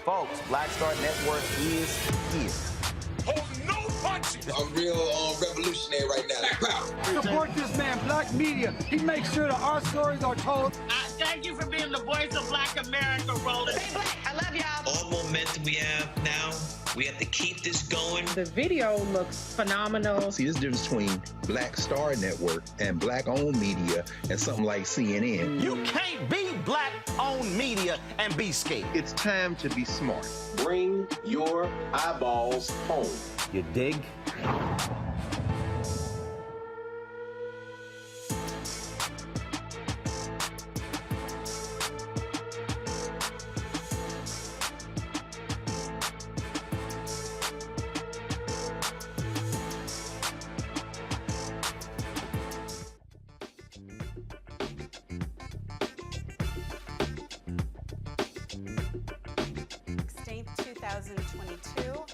Folks, Black Star Network is here. Hold no punches! I'm real revolutionary right now. Black power. Support this man, Black media. He makes sure that our stories are told. Thank you for being the voice of Black America, Roland. Stay black. I love y'all. All momentum we have now, we have to keep this going. The video looks phenomenal. See, there's a difference between Black Star Network and Black-owned media and something like CNN. You can't be Black-owned media and be scared. It's time to be smart. Bring your eyeballs home. You dig?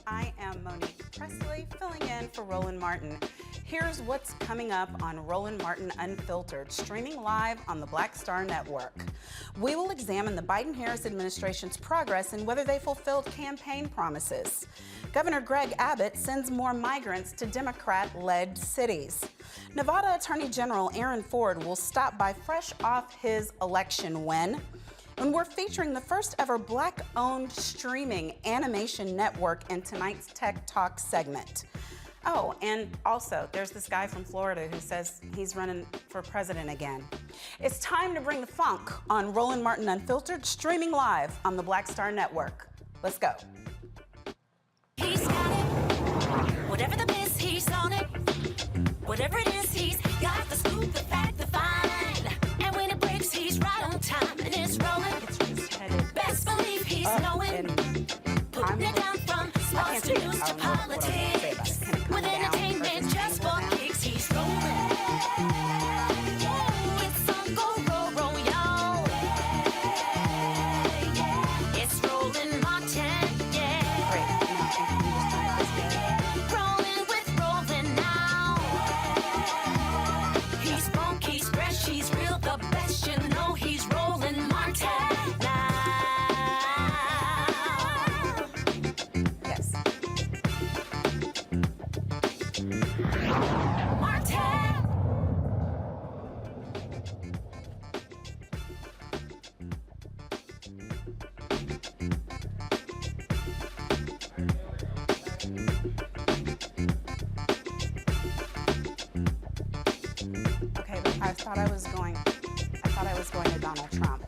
I am Monique Presley, filling in for Roland Martin. Here's what's coming up on Roland Martin Unfiltered, streaming live on the Black Star Network. We will examine the Biden-Harris administration's progress and whether they fulfilled campaign promises. Governor Greg Abbott sends more migrants to Democrat-led cities. Nevada Attorney General Aaron Ford will stop by fresh off his election win. And we're featuring the first ever Black-owned streaming animation network in tonight's Tech Talk segment. Oh, and also, there's this guy from Florida who says he's running for president again. It's time to bring the funk on Roland Martin Unfiltered, streaming live on the Black Star Network. Let's go. He's got it. Whatever the biz, he's on it. Whatever it is, he's got the scoop, the fact, the find. And when it breaks, he's right on time. And it's rolling. Best believe he's knowing. Putting it down from sports to news to politics. With entertainment just for kicks, he's rolling. It's on go, roll, y'all. It's Roland Martin, yeah. Rolling with Roland now. He's funk, he's fresh, he's real, the best. You know he's Roland Martin. Okay, but I thought I was going to Donald Trump.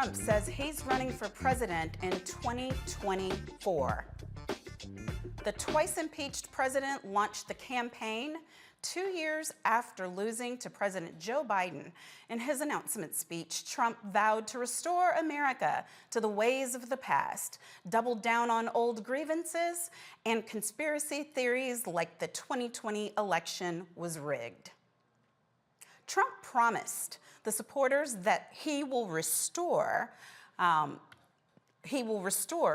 Trump says he's running for president in 2024. The twice impeached president launched the campaign 2 years after losing to President Joe Biden. In his announcement speech, Trump vowed to restore America to the ways of the past, doubled down on old grievances and conspiracy theories like the 2020 election was rigged. Trump promised the supporters that he will restore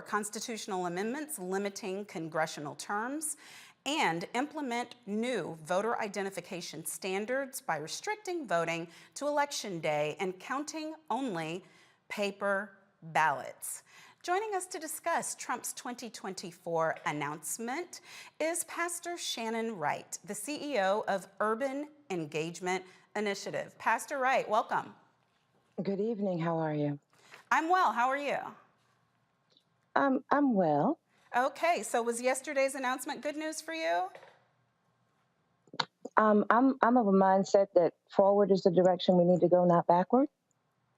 constitutional amendments limiting congressional terms and implement new voter identification standards by restricting voting to Election Day and counting only paper ballots. Joining us to discuss Trump's 2024 announcement is Pastor Shannon Wright, the CEO of Urban Engagement Initiative. Pastor Wright, welcome. Good evening. How are you? I'm well. How are you? I'm well. Okay, so was yesterday's announcement good news for you? I'm of a mindset that forward is the direction we need to go, not backward.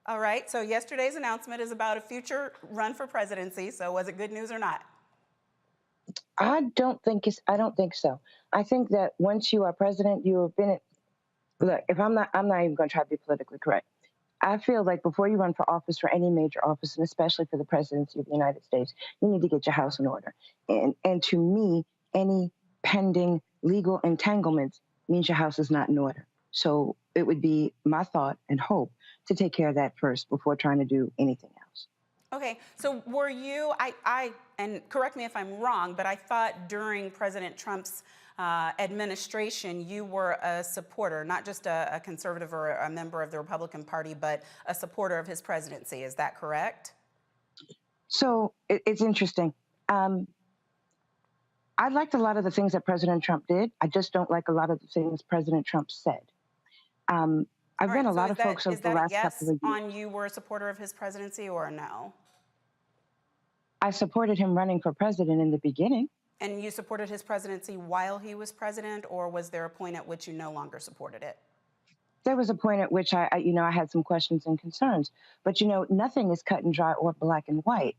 All right, so yesterday's announcement is about a future run for presidency. So was it good news or not? I don't think so. I think that once you are president, you have been look, I'm not even going to try to be politically correct. I feel like before you run for office, for any major office, and especially for the presidency of the United States, you need to get your house in order. And to me, any pending legal entanglements means your house is not in order. So it would be my thought and hope to take care of that first before trying to do anything else. Okay, so were you, and correct me if I'm wrong, but I thought during President Trump's administration, you were a supporter, not just a conservative or a member of the Republican Party, but a supporter of his presidency. Is that correct? So it's interesting. I liked a lot of the things that President Trump did. I just don't like a lot of the things President Trump said. I've been a lot of folks over the last couple of years. On you were a supporter of his presidency or a no? I supported him running for president in the beginning. And you supported his presidency while he was president, or was there a point at which you no longer supported it? There was a point at which I had some questions and concerns, but nothing is cut and dry or black and white.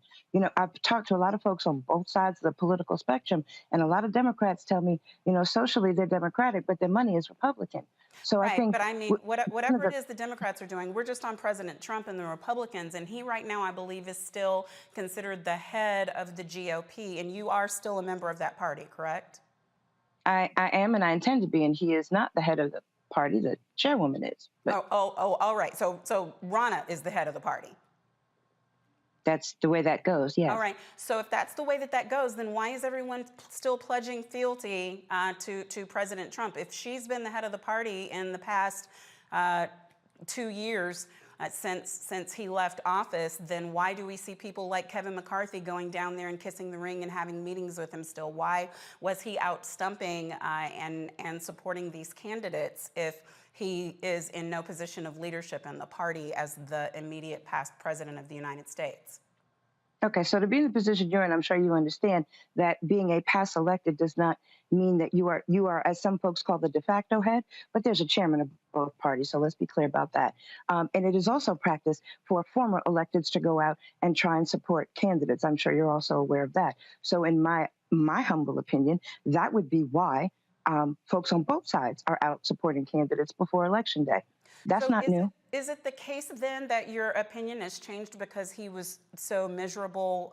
I've talked to a lot of folks on both sides of the political spectrum, and a lot of Democrats tell me, socially they're Democratic, but their money is Republican. So right, I think, but I mean, whatever it is the Democrats are doing, we're just on President Trump and the Republicans, and he right now, I believe, is still considered the head of the GOP, and you are still a member of that party, correct? I am, and I intend to be, and he is not the head of the party. The chairwoman is. But all right. So Ronna is the head of the party. That's the way that goes, yes. All right. So if that's the way that goes, then why is everyone still pledging fealty to President Trump? If she's been the head of the party in the past 2 years since he left office, then why do we see people like Kevin McCarthy going down there and kissing the ring and having meetings with him still? Why was he out stumping and supporting these candidates if he is in no position of leadership in the party as the immediate past president of the United States? Okay, so to be in the position you're in, I'm sure you understand that being a past elected does not mean that you are, as some folks call, the de facto head, but there's a chairman of both parties, so let's be clear about that. And it is also practice for former electeds to go out and try and support candidates. I'm sure you're also aware of that. So in my humble opinion, that would be why folks on both sides are out supporting candidates before Election Day. That's not new. Is it the case then that your opinion has changed because he was so miserable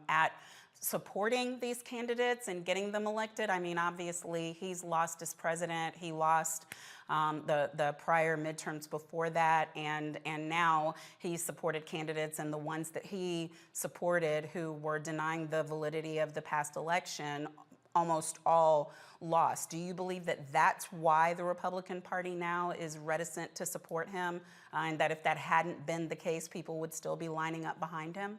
at supporting these candidates and getting them elected? I mean, obviously, he's lost as president. He lost the prior midterms before that, and now he's supported candidates, and the ones that he supported who were denying the validity of the past election almost all lost. Do you believe that that's why the Republican Party now is reticent to support him, and that if that hadn't been the case, people would still be lining up behind him?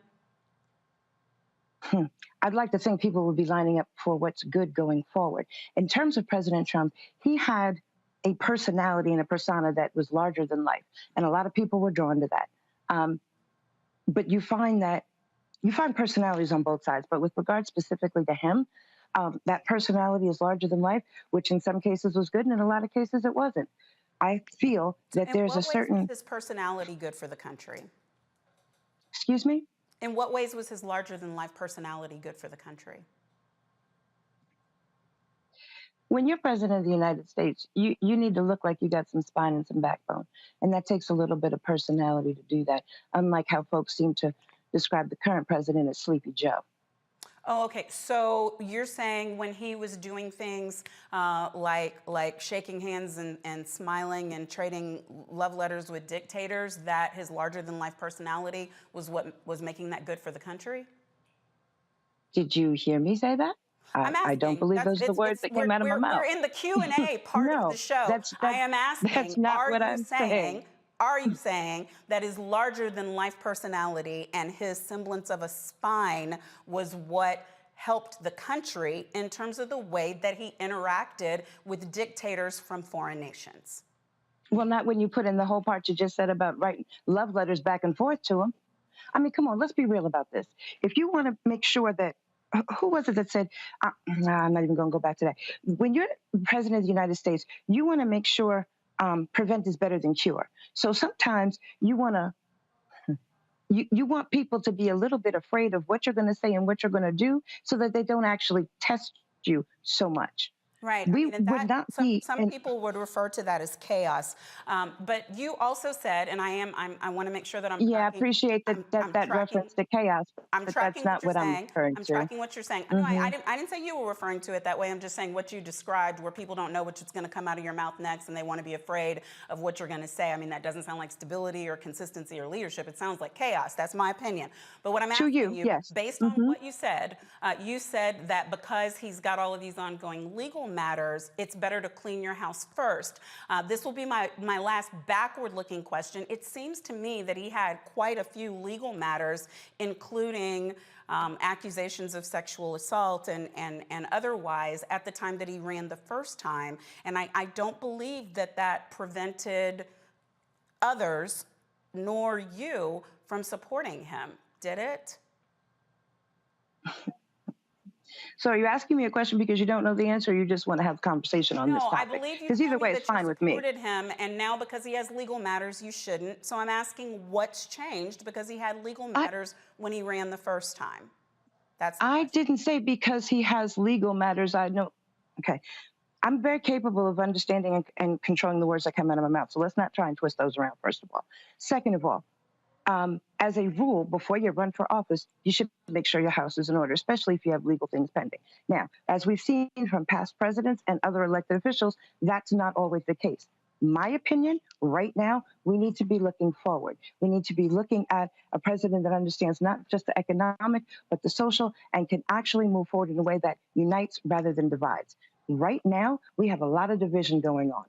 I'd like to think people would be lining up for what's good going forward. In terms of President Trump, he had a personality and a persona that was larger than life, and a lot of people were drawn to that. But you find personalities on both sides, but with regard specifically to him, that personality is larger than life, which in some cases was good, and in a lot of cases it wasn't. I feel that there's a certain... In what ways is his personality good for the country? Excuse me? In what ways was his larger-than-life personality good for the country? When you're president of the United States, you need to look like you got some spine and some backbone. And that takes a little bit of personality to do that, unlike how folks seem to describe the current president as Sleepy Joe. Oh, okay. So you're saying when he was doing things like shaking hands and smiling and trading love letters with dictators, that his larger-than-life personality was what was making that good for the country? Did you hear me say that? I don't believe those are the words that came out of my mouth. We're in the Q&A part of the show. I am asking, that's not what I'm saying. Are you saying that his larger-than-life personality and his semblance of a spine was what helped the country in terms of the way that he interacted with dictators from foreign nations? Well, not when you put in the whole part you just said about writing love letters back and forth to him. I mean, come on, let's be real about this. If you want to make sure that, who was it that said, I'm not even going to go back to that. When you're president of the United States, you want to make sure prevent is better than cure. So sometimes you want to, you want people to be a little bit afraid of what you're going to say and what you're going to do so that they don't actually test you so much. Right. Some people would refer to that as chaos. But you also said, and I want to make sure that I'm I appreciate that reference to chaos. But that's not what I'm referring to. I'm tracking what you're saying. No, I didn't say you were referring to it that way. I'm just saying what you described, where people don't know what's going to come out of your mouth next, and they want to be afraid of what you're going to say. I mean, that doesn't sound like stability or consistency or leadership. It sounds like chaos. That's my opinion. But what I'm asking you, based on what you said that because he's got all of these ongoing legal matters, it's better to clean your house first. This will be my last backward-looking question. It seems to me that he had quite a few legal matters, including accusations of sexual assault and otherwise at the time that he ran the first time. And I don't believe that prevented others, nor you, from supporting him. Did it? So are you asking me a question because you don't know the answer, or you just want to have a conversation on this topic? No, I believe you because either way, it's fine with me. Supported him, and now because he has legal matters, you shouldn't. So I'm asking what's changed because he had legal matters when he ran the first time. I didn't say because he has legal matters. I know. Okay. I'm very capable of understanding and controlling the words that come out of my mouth. So let's not try and twist those around, first of all. Second of all, as a rule, before you run for office, you should make sure your house is in order, especially if you have legal things pending. Now, as we've seen from past presidents and other elected officials, that's not always the case. My opinion, right now, we need to be looking forward. We need to be looking at a president that understands not just the economic, but the social, and can actually move forward in a way that unites rather than divides. Right now, we have a lot of division going on.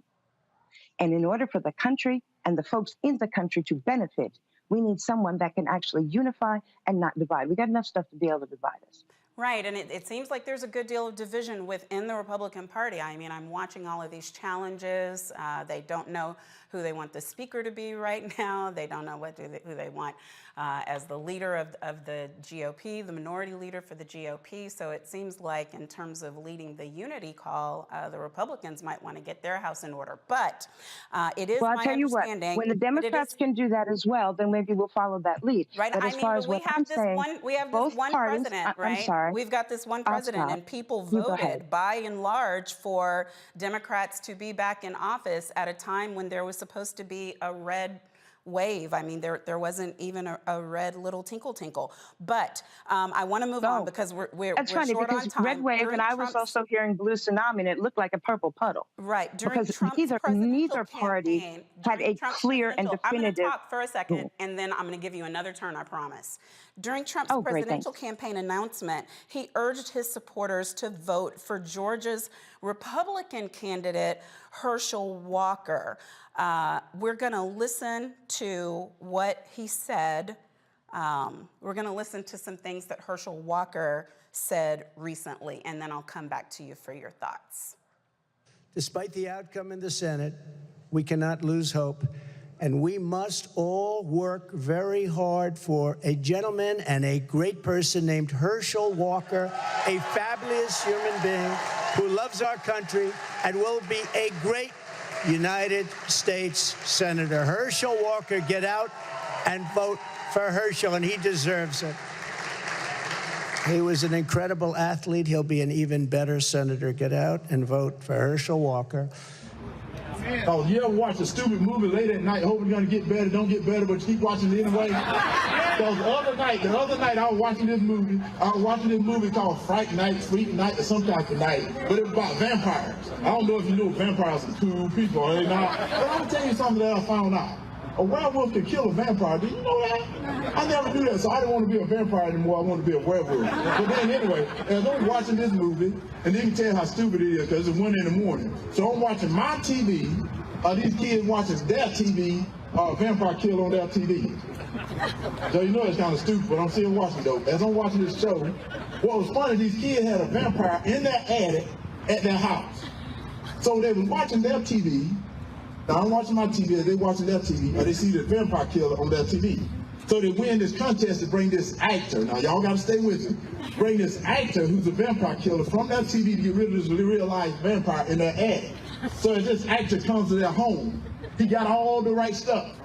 And in order for the country and the folks in the country to benefit, we need someone that can actually unify and not divide. We got enough stuff to be able to divide us. Right, and it seems like there's a good deal of division within the Republican Party. I mean, I'm watching all of these challenges. They don't know who they want the speaker to be right now. They don't know who they want as the leader of the GOP, the minority leader for the GOP. So it seems like in terms of leading the unity call, the Republicans might want to get their house in order. But it is my understanding. Well, I'll tell you what, when the Democrats can do that as well, then maybe we'll follow that lead. Right, but as far as what I'm saying, we have this one parties, president, right? I'm sorry. We've got this one president, and people voted by and large for Democrats to be back in office at a time when there was supposed to be a red wave. I mean, there wasn't even a red little tinkle tinkle. But I want to move on because we're That's funny short because on time. red wave, and I was also hearing blue tsunami, and it looked like a purple puddle. Right. Because neither party had a clear and definitive. I'm going to talk for a second, and then I'm going to give you another turn, I promise. During Trump's presidential campaign announcement, he urged his supporters to vote for Georgia's Republican candidate, Herschel Walker. We're going to listen to what he said. We're going to listen to some things that Herschel Walker said recently, and then I'll come back to you for your thoughts. Despite the outcome in the Senate, we cannot lose hope, and we must all work very hard for a gentleman and a great person named Herschel Walker, a fabulous human being who loves our country and will be a great United States Senator. Herschel Walker, get out and vote for Herschel, and he deserves it. He was an incredible athlete. He'll be an even better senator. Get out and vote for Herschel Walker. Oh, you ever watch a stupid movie late at night, hoping you're gonna get better, don't get better, but you keep watching it anyway? Because the other night I was watching this movie. I was watching this movie called Fright Night, Freak Night, or some type of night, but it was about vampires. I don't know if you know vampires are cool people, are they not? But I'm gonna tell you something that I found out. A werewolf can kill a vampire. Did you know that? I never knew that, so I didn't want to be a vampire anymore. I want to be a werewolf. But then anyway, as I'm watching this movie, and you can tell how stupid it is because it's 1 in the morning. So I'm watching my TV. These kids watching their TV, vampire kill on their TV. So you know it's kind of stupid, but I'm still watching though. As I'm watching this show, what was funny, these kids had a vampire in their attic at their house. So they was watching their TV. Now I'm watching my TV, as they watching their TV, and they see the vampire killer on their TV. So they win this contest to bring this actor. Now y'all gotta stay with me. Bring this actor who's a vampire killer from that TV to get rid of this real life vampire in their attic. So as this actor comes to their home, he got all the right stuff.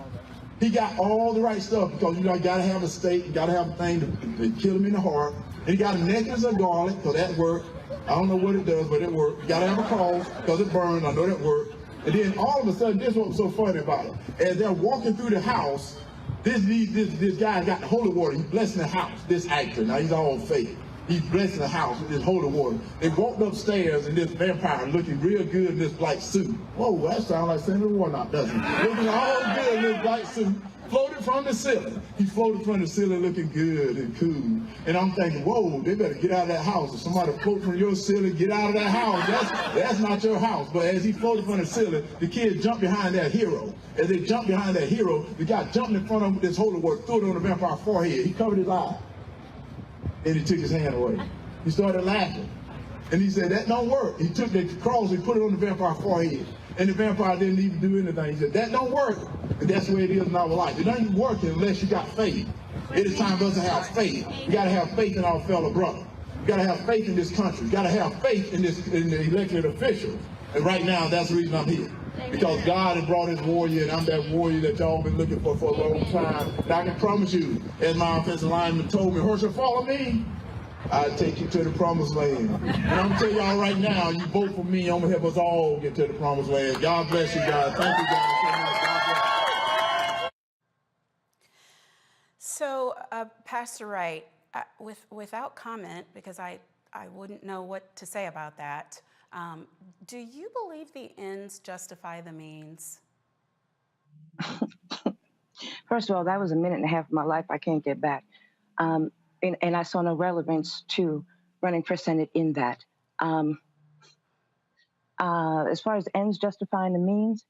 He got all the right stuff because you gotta have a stake, you gotta have a thing to kill him in the heart. And he got a necklace of garlic, so that worked. I don't know what it does, but it worked. You gotta have a cross, because it burned, I know that worked. And then all of a sudden, this is what was so funny about it. As they're walking through the house, this guy got the holy water. He's blessing the house, this actor. Now he's all fake. He's blessing the house with this holy water. They walked upstairs and this vampire looking real good in this black suit. Whoa, that sounds like Senator Warnock, doesn't it? Looking all good in this black suit. Floated from the ceiling. He floated from the ceiling looking good and cool. And I'm thinking, whoa, they better get out of that house. If somebody float from your ceiling, get out of that house. That's not your house. But as he floated from the ceiling, the kid jumped behind that hero. As they jumped behind that hero, the guy jumped in front of him with this holy water, threw it on the vampire's forehead. He covered his eye. And he took his hand away. He started laughing. And he said, that don't work. He took the cross, he put it on the vampire's forehead. And the vampire didn't even do anything. He said, that don't work. And that's the way it is in our life. It doesn't work unless you got faith. It is time for us to have faith. You got to have faith in our fellow brother. You got to have faith in this country. You got to have faith in the elected officials. And right now, that's the reason I'm here. Because God has brought his warrior, and I'm that warrior that y'all been looking for a long time. And I can promise you, as my offensive lineman told me, Herschel, follow me. I'll take you to the promised land. And I'm going to tell y'all right now, you vote for me, I'm going to help us all get to the promised land. God bless you guys. Thank you guys so much. God bless. So, Pastor Wright, without comment, because I wouldn't know what to say about that, do you believe the ends justify the means? First of all, that was a minute and a half of my life I can't get back. And I saw no relevance to running for Senate in that. As far as ends justifying the means,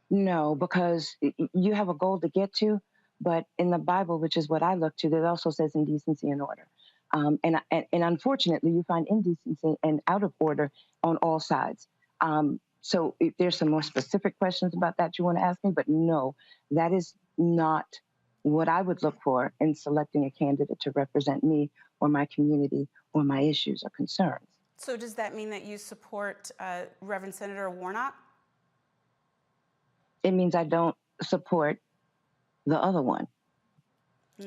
no, because you have a goal to get to, but in the Bible, which is what I look to, it also says indecency and order. And unfortunately, you find indecency and out of order on all sides. So if there's some more specific questions about that you want to ask me, but no, that is not what I would look for in selecting a candidate to represent me or my community or my issues or concerns. So does that mean that you support Reverend Senator Warnock? It means I don't support the other one.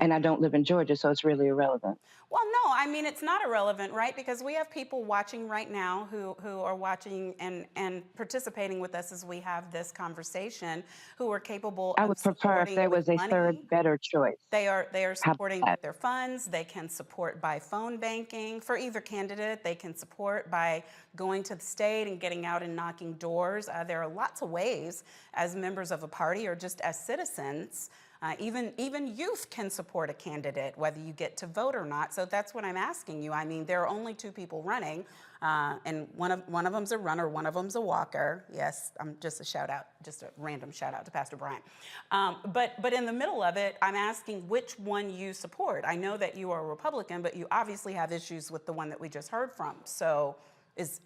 And I don't live in Georgia, so it's really irrelevant. Well, no, I mean, it's not irrelevant, right? Because we have people watching right now who are watching and participating with us as we have this conversation, who are capable I would prefer if there was a third better choice. They are supporting with their funds. They can support by phone banking for either candidate. They can support by going to the state and getting out and knocking doors. There are lots of ways as members of a party or just as citizens. Even youth can support a candidate, whether you get to vote or not. So that's what I'm asking you. I mean, there are only two people running, and one of them's a runner, one of them's a walker. Yes, just a random shout out to Pastor Bryant. But in the middle of it, I'm asking which one you support. I know that you are a Republican, but you obviously have issues with the one that we just heard from. So is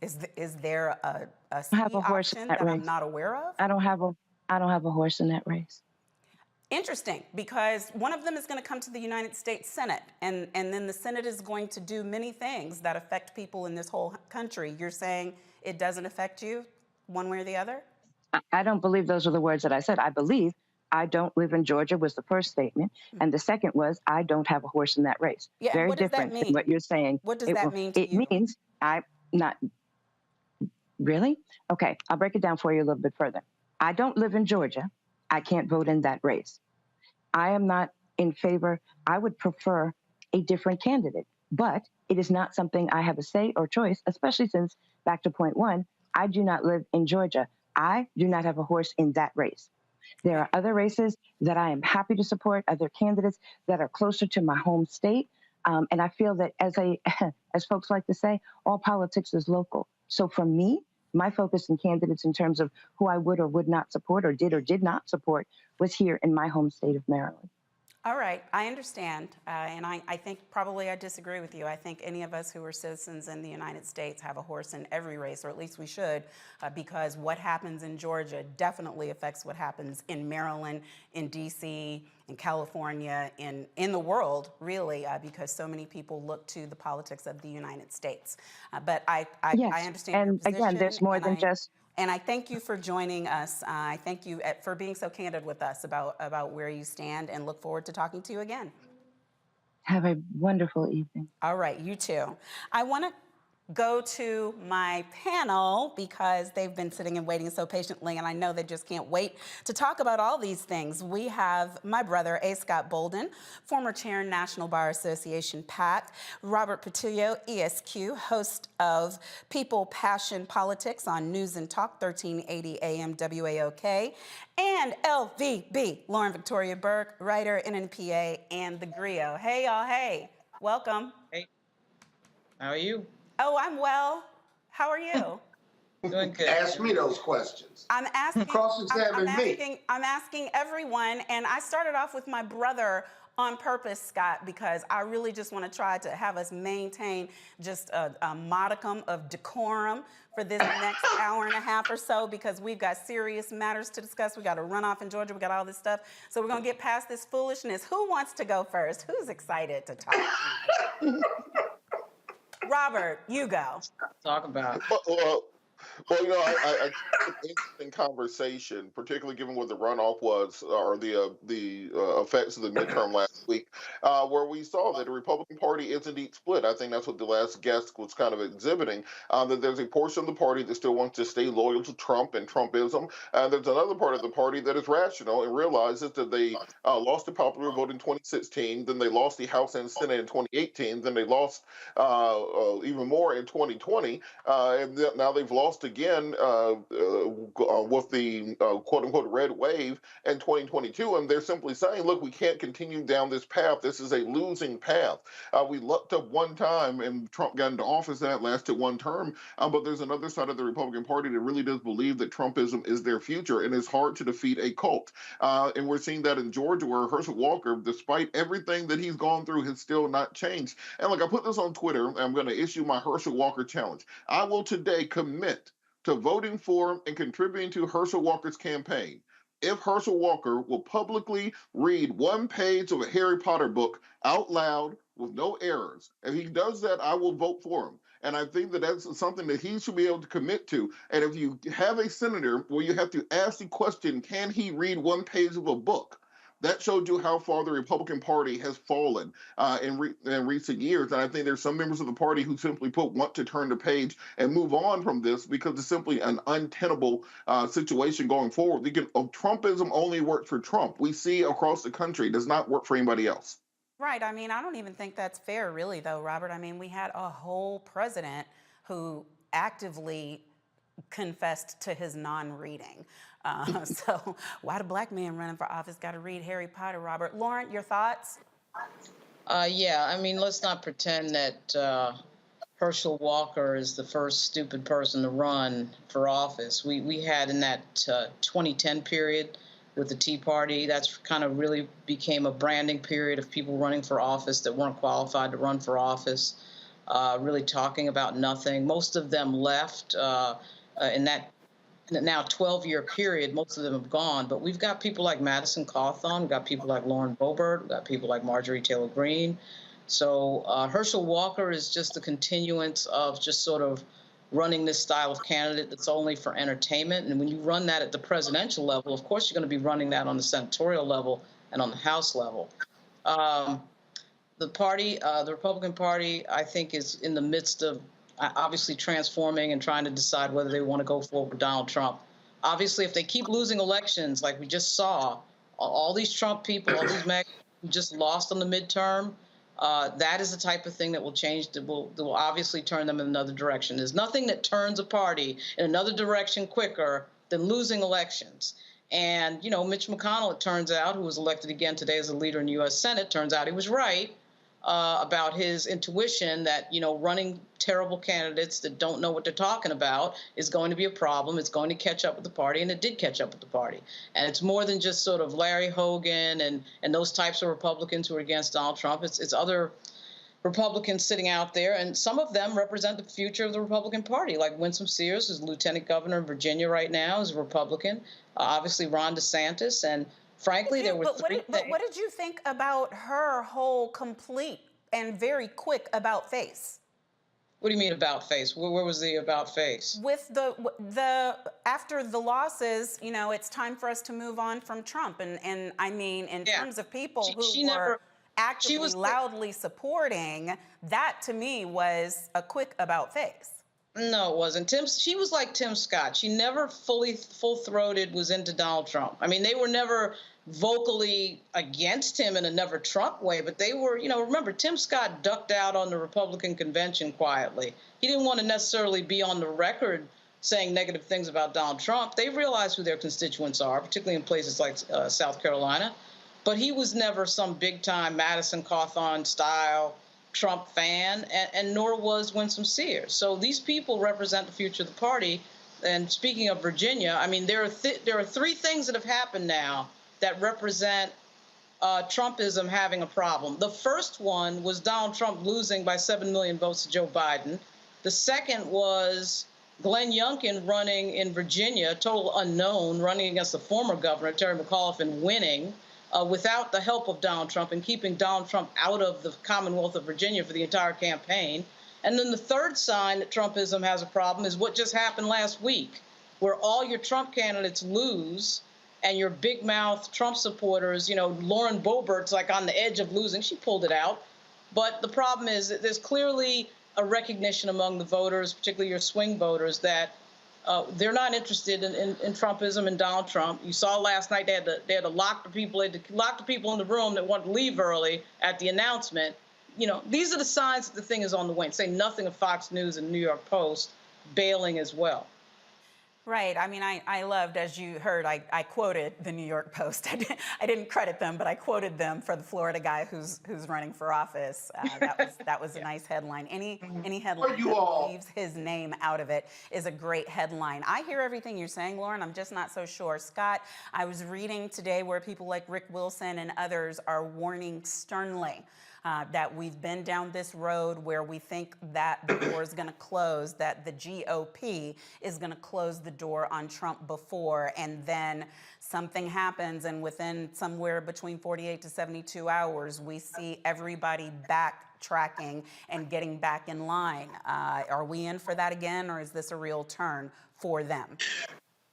there a C option that I'm not aware of? I don't have a horse in that race. Interesting, because one of them is going to come to the United States Senate, and then the Senate is going to do many things that affect people in this whole country. You're saying it doesn't affect you one way or the other? I don't believe those are the words that I said. I believe I don't live in Georgia was the first statement. And the second was, I don't have a horse in that race. Yeah, Very what does that different than mean? what you're saying. What does that mean to you? It means I'm not, really? Okay, I'll break it down for you a little bit further. I don't live in Georgia. I can't vote in that race. I am not in favor. I would prefer a different candidate, but it is not something I have a say or choice, especially since, back to point one, I do not live in Georgia. I do not have a horse in that race. There are other races that I am happy to support, other candidates that are closer to my home state. And I feel that as folks like to say, all politics is local. So for me, my focus in candidates in terms of who I would or would not support or did not support was here in my home state of Maryland. All right, I understand, and I think probably I disagree with you. I think any of us who are citizens in the United States have a horse in every race, or at least we should, because what happens in Georgia definitely affects what happens in Maryland, in D.C., in California, in the world, really, because so many people look to the politics of the United States. But I understand your position. And again, there's more than just... And I thank you for joining us. I thank you for being so candid with us about where you stand, and look forward to talking to you again. Have a wonderful evening. All right, you too. I want to go to my panel because they've been sitting and waiting so patiently, and I know they just can't wait to talk about all these things. We have my brother, A. Scott Bolden, former chair, National Bar Association, PAC, Robert Patillo, ESQ, host of People, Passion, Politics on News and Talk, 1380 AM WAOK, and LVB, Lauren Victoria Burke, writer, NNPA, and The Griot. Hey, y'all, hey, welcome. Hey, how are you? Oh, I'm well. How are you? Doing good. Ask me those questions. I'm asking. Cross-examine me. I'm asking everyone, and I started off with my brother on purpose, Scott, because I really just want to try to have us maintain just a modicum of decorum for this next hour and a half or so, because we've got serious matters to discuss. We got a runoff in Georgia. We got all this stuff. So we're going to get past this foolishness. Who wants to go first? Who's excited to talk? Robert, you go. Talk about. Well, you know, I think it's an interesting conversation, particularly given what the runoff was, or the effects of the midterm last week, where we saw that the Republican Party is indeed split. I think that's what the last guest was kind of exhibiting, that there's a portion of the party that still wants to stay loyal to Trump and Trumpism, and there's another part of the party that is rational and realizes that they lost the popular vote in 2016, then they lost the House and Senate in 2018, then they lost even more in 2020, and now they've lost again with the quote-unquote red wave in 2022, and they're simply saying, look, we can't continue down this path. This is a losing path. We lucked up one time, and Trump got into office, and that lasted one term, but there's another side of the Republican Party that really does believe that Trumpism is their future, and it's hard to defeat a cult. And we're seeing that in Georgia, where Herschel Walker, despite everything that he's gone through, has still not changed. And look, I put this on Twitter, and I'm going to issue my Herschel Walker challenge. I will today commit to voting for and contributing to Herschel Walker's campaign if Herschel Walker will publicly read one page of a Harry Potter book out loud with no errors. If he does that, I will vote for him. And I think that that's something that he should be able to commit to. And if you have a senator where you have to ask the question, can he read one page of a book? That showed you how far the Republican Party has fallen in recent years. And I think there's some members of the party who simply want to turn the page and move on from this because it's simply an untenable situation going forward. Trumpism only works for Trump. We see across the country it does not work for anybody else. Right. I mean, I don't even think that's fair, really, though, Robert. I mean, we had a whole president who actively confessed to his non-reading. So why the black man running for office got to read Harry Potter, Robert? Lauren, your thoughts? Yeah, I mean, let's not pretend that Herschel Walker is the first stupid person to run for office. We had in that 2010 period with the Tea Party, that's kind of really became a branding period of people running for office that weren't qualified to run for office, really talking about nothing. Most of them left in that now 12-year period. Most of them have gone, but we've got people like Madison Cawthon, we've got people like Lauren Boebert, we've got people like Marjorie Taylor Greene. So Herschel Walker is just the continuance of just sort of running this style of candidate that's only for entertainment. And when you run that at the presidential level, of course, you're going to be running that on the senatorial level and on the House level. The party, the Republican Party, I think is in the midst of obviously transforming and trying to decide whether they want to go forward with Donald Trump. Obviously, if they keep losing elections like we just saw, all these Trump people, all these MAGA who just lost on the midterm, that is the type of thing that will change, that will obviously turn them in another direction. There's nothing that turns a party in another direction quicker than losing elections. And, you know, Mitch McConnell, it turns out, who was elected again today as a leader in the U.S. Senate, turns out he was right about his intuition that, you know, running terrible candidates that don't know what they're talking about is going to be a problem. It's going to catch up with the party, and it did catch up with the party. And it's more than just sort of Larry Hogan and those types of Republicans who are against Donald Trump. It's other Republicans sitting out there, and some of them represent the future of the Republican Party, like Winsome Sears, who's lieutenant governor of Virginia right now, is a Republican. Obviously, Ron DeSantis, and frankly, there were three things. What did you think about her whole complete and very quick about face? What do you mean about face? Where was the about face? With the after the losses, you know, it's time for us to move on from Trump, and I mean, in terms of people who were actively loudly supporting, that to me was a quick about face. No, it wasn't. She was like Tim Scott. She never full-throated was into Donald Trump. I mean, they were never vocally against him in a never Trump way, but they were, you know, remember, Tim Scott ducked out on the Republican convention quietly. He didn't want to necessarily be on the record saying negative things about Donald Trump. They realize who their constituents are, particularly in places like South Carolina. But he was never some big-time Madison Cawthorn-style Trump fan, and nor was Winsome Sears. So these people represent the future of the party. And speaking of Virginia, I mean, there are three things that have happened now that represent Trumpism having a problem. The first one was Donald Trump losing by 7 million votes to Joe Biden. The second was Glenn Youngkin running in Virginia, total unknown, running against the former governor, Terry McAuliffe, and winning. Without the help of Donald Trump and keeping Donald Trump out of the Commonwealth of Virginia for the entire campaign. And then the third sign that Trumpism has a problem is what just happened last week, where all your Trump candidates lose and your big mouth Trump supporters, you know, Lauren Boebert's like on the edge of losing. She pulled it out. But the problem is that there's clearly a recognition among the voters, particularly your swing voters, that they're not interested in Trumpism and Donald Trump. You saw last night they had to lock the people. They had to lock the people in the room that wanted to leave early at the announcement. You know, these are the signs that the thing is on the wane. Say nothing of Fox News and New York Post bailing as well. Right. I mean, I loved, as you heard, I quoted the New York Post. I didn't credit them, but I quoted them for the Florida guy who's running for office. That was a nice headline. Any headline that leaves his name out of it is a great headline. I hear everything you're saying, Lauren. I'm just not so sure. Scott, I was reading today where people like Rick Wilson and others are warning sternly that we've been down this road where we think that the door is going to close, that the GOP is going to close the door on Trump before, and then something happens, and within somewhere between 48 to 72 hours, we see everybody backtracking and getting back in line. Are we in for that again, or is this a real turn for them?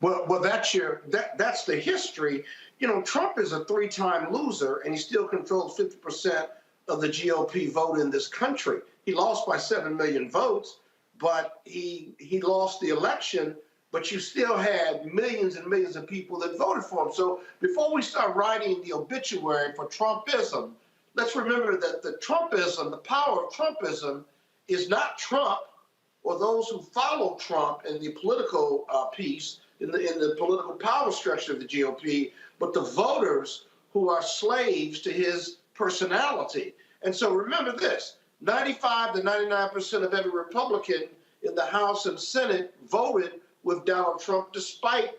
Well, that's the history. You know, Trump is a three-time loser, and he still controls 50% of the GOP vote in this country. He lost by 7 million votes, but he lost the election, but you still had millions and millions of people that voted for him. So before we start writing the obituary for Trumpism, let's remember that the Trumpism, the power of Trumpism, is not Trump or those who follow Trump in the political piece, in the political power structure of the GOP, but the voters who are slaves to his personality. And so remember this, 95 to 99% of every Republican in the House and Senate voted with Donald Trump despite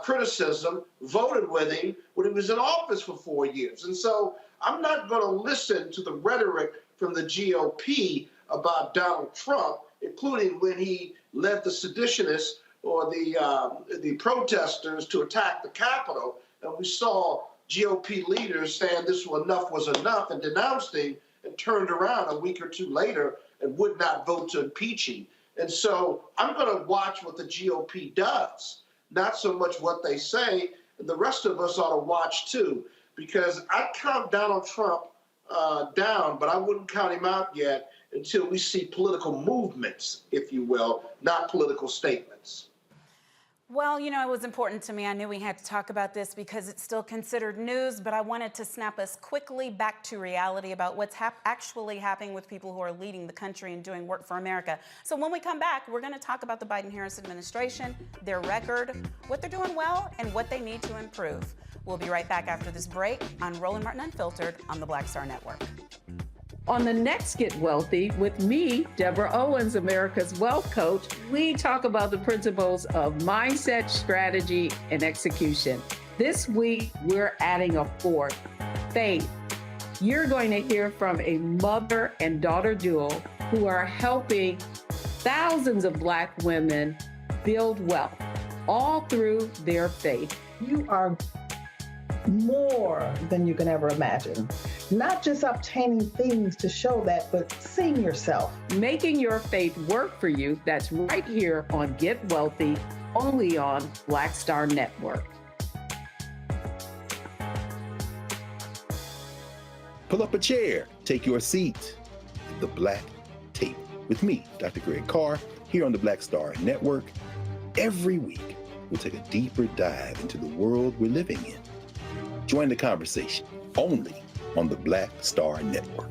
criticism, voted with him when he was in office for 4 years. And so I'm not going to listen to the rhetoric from the GOP about Donald Trump, including when he led the seditionists or the protesters to attack the Capitol. And we saw GOP leaders saying enough was enough and denounced him, and turned around a week or two later and would not vote to impeach him. And so I'm going to watch what the GOP does, not so much what they say. And the rest of us ought to watch too, because I'd count Donald Trump down, but I wouldn't count him out yet until we see political movements, if you will, not political statements. Well, you know, it was important to me. I knew we had to talk about this because it's still considered news, but I wanted to snap us quickly back to reality about what's actually happening with people who are leading the country and doing work for America. So when we come back, we're going to talk about the Biden-Harris administration, their record, what they're doing well, and what they need to improve. We'll be right back after this break on Roland Martin Unfiltered on the Black Star Network. On the next Get Wealthy with me, Deborah Owens, America's Wealth Coach, we talk about the principles of mindset, strategy, and execution. This week, we're adding a fourth, faith. You're going to hear from a mother and daughter duo who are helping thousands of Black women build wealth, all through their faith. You are more than you can ever imagine. Not just obtaining things to show that, but seeing yourself. Making your faith work for you. That's right here on Get Wealthy, only on Black Star Network. Pull up a chair, take your seat at the Black Table with me, Dr. Greg Carr, here on the Black Star Network. Every week, we'll take a deeper dive into the world we're living in. Join the conversation only on the Black Star Network.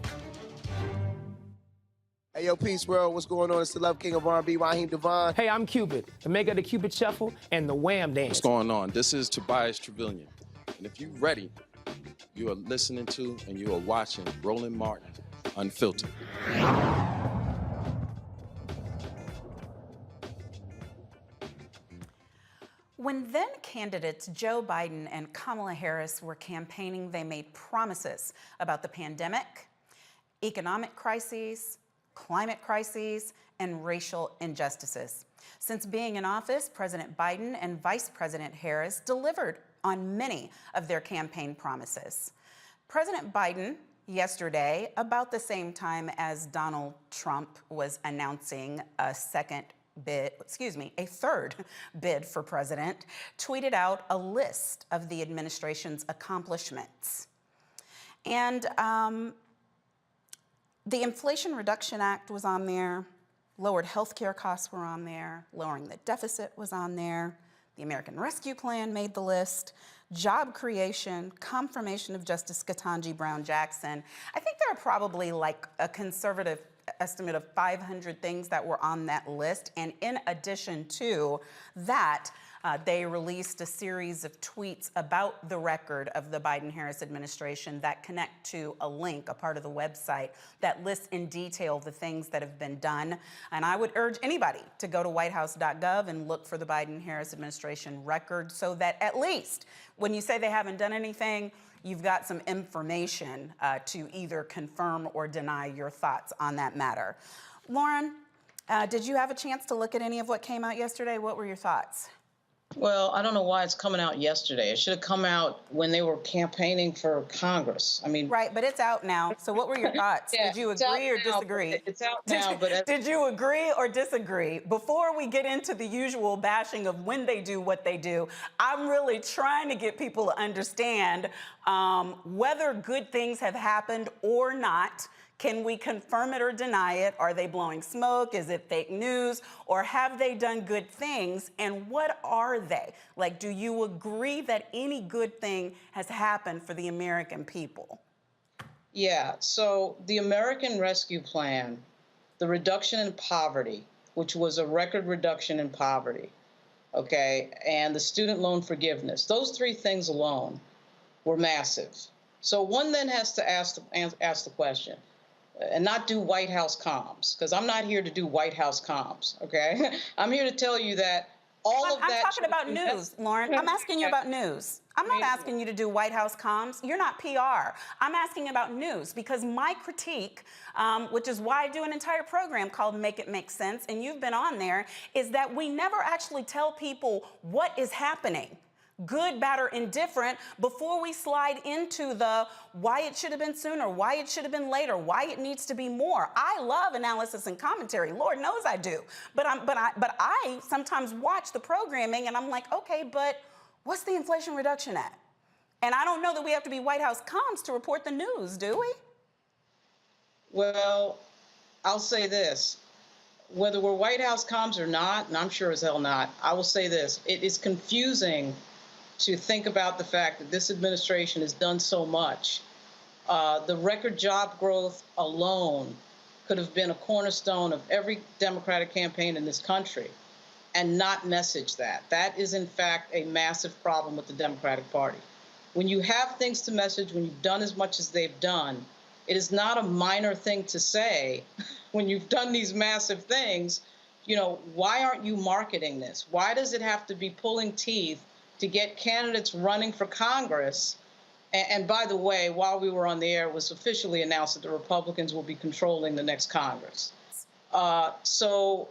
Hey, yo, Peace World, what's going on? It's the Love King of R&B, Raheem Devon. Hey, I'm Cupid, the maker of the Cupid Shuffle and the Wham Dance. What's going on? This is Tobias Trevelyan. And if you're ready, you are listening to and you are watching Roland Martin Unfiltered. When then candidates Joe Biden and Kamala Harris were campaigning, they made promises about the pandemic, economic crises, climate crises, and racial injustices. Since being in office, President Biden and Vice President Harris delivered on many of their campaign promises. President Biden yesterday, about the same time as Donald Trump was announcing a third bid for president, tweeted out a list of the administration's accomplishments. And the Inflation Reduction Act was on there, lowered healthcare costs were on there, lowering the deficit was on there, the American Rescue Plan made the list, job creation, confirmation of Justice Ketanji Brown Jackson. I think there are probably like a conservative estimate of 500 things that were on that list. And in addition to that, they released a series of tweets about the record of the Biden-Harris administration that connect to a link, a part of the website that lists in detail the things that have been done. And I would urge anybody to go to whitehouse.gov and look for the Biden-Harris administration record so that at least when you say they haven't done anything, you've got some information to either confirm or deny your thoughts on that matter. Lauren, did you have a chance to look at any of what came out yesterday? What were your thoughts? Well, I don't know why it's coming out yesterday. It should have come out when they were campaigning for Congress. I mean, right, but it's out now. So what were your thoughts? Yeah, did you agree or disagree? It's out now, but did you agree or disagree? Before we get into the usual bashing of when they do what they do, I'm really trying to get people to understand whether good things have happened or not. Can we confirm it or deny it? Are they blowing smoke? Is it fake news? Or have they done good things? And what are they? Like, do you agree that any good thing has happened for the American people? Yeah, so the American Rescue Plan, the reduction in poverty, which was a record reduction in poverty, okay, and the student loan forgiveness, those three things alone were massive. So one then has to ask the question, and not do White House comms, because I'm not here to do White House comms, okay? I'm here to tell you that all of that— I'm talking about news, Lauren. I'm asking you about news. I'm not asking you to do White House comms. You're not PR. I'm asking about news, because my critique, which is why I do an entire program called Make It Make Sense, and you've been on there, is that we never actually tell people what is happening. good, bad, or indifferent before we slide into the why it should have been sooner, why it should have been later, why it needs to be more. I love analysis and commentary. Lord knows I do. But I sometimes watch the programming and I'm like, okay, but what's the Inflation Reduction Act? And I don't know that we have to be White House comms to report the news, do we? Well, I'll say this. Whether we're White House comms or not, and I'm sure as hell not, I will say this. It is confusing to think about the fact that this administration has done so much. The record job growth alone could have been a cornerstone of every Democratic campaign in this country and not message that. That is, in fact, a massive problem with the Democratic Party. When you have things to message, when you've done as much as they've done, it is not a minor thing to say when you've done these massive things, you know, why aren't you marketing this? Why does it have to be pulling teeth to get candidates running for Congress? And by the way, while we were on the air, it was officially announced that the Republicans will be controlling the next Congress. So,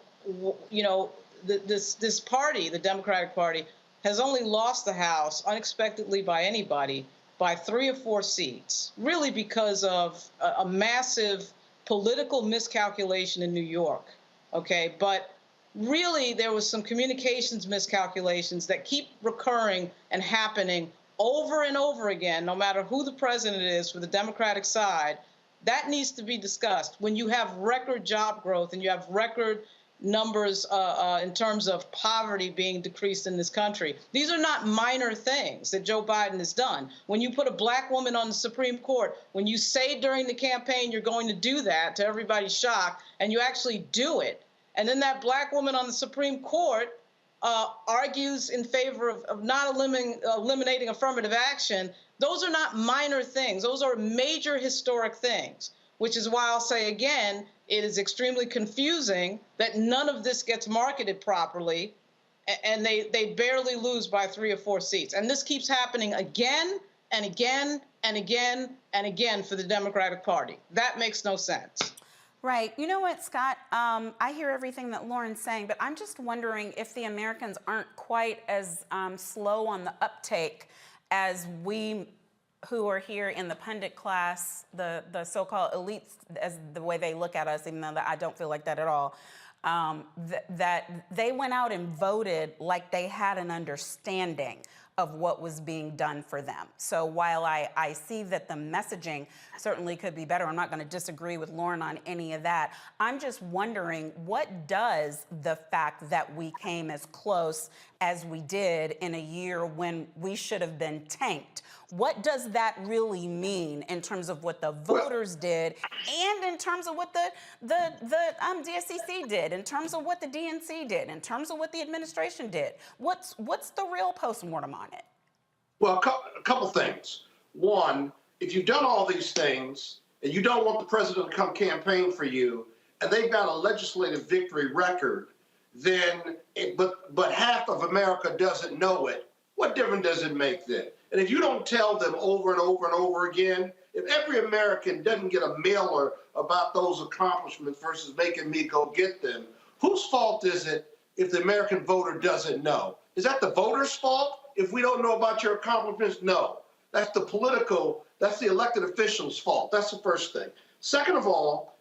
you know, this party, the Democratic Party, has only lost the House unexpectedly by anybody by 3 or 4 seats, really because of a massive political miscalculation in New York, okay? But really, there was some communications miscalculations that keep recurring and happening over and over again, no matter who the president is for the Democratic side. That needs to be discussed. When you have record job growth and you have record numbers in terms of poverty being decreased in this country. These are not minor things that Joe Biden has done. When you put a black woman on the Supreme Court, when you say during the campaign you're going to do that to everybody's shock, and you actually do it, and then that black woman on the Supreme Court argues in favor of not eliminating affirmative action, those are not minor things. Those are major historic things, which is why I'll say again, it is extremely confusing that none of this gets marketed properly, and they barely lose by 3 or 4 seats. And this keeps happening again and again and again and again for the Democratic Party. That makes no sense. Right. You know what, Scott? I hear everything that Lauren's saying, but I'm just wondering if the Americans aren't quite as slow on the uptake as we who are here in the pundit class, the so-called elites, as the way they look at us, even though I don't feel like that at all, that they went out and voted like they had an understanding of what was being done for them. So while I see that the messaging certainly could be better, I'm not going to disagree with Lauren on any of that. I'm just wondering, what does the fact that we came as close as we did in a year when we should have been tanked, what does that really mean in terms of what the voters did and in terms of what the DSCC did, in terms of what the DNC did, in terms of what the administration did? What's the real postmortem on it? Well, a couple things. One, if you've done all these things and you don't want the president to come campaign for you, and they've got a legislative victory record, then, but half of America doesn't know it, what difference does it make then? And if you don't tell them over and over and over again, if every American doesn't get a mailer about those accomplishments versus making me go get them, whose fault is it if the American voter doesn't know? Is that the voter's fault if we don't know about your accomplishments? No. That's the elected officials' fault. That's the first thing. Second of all,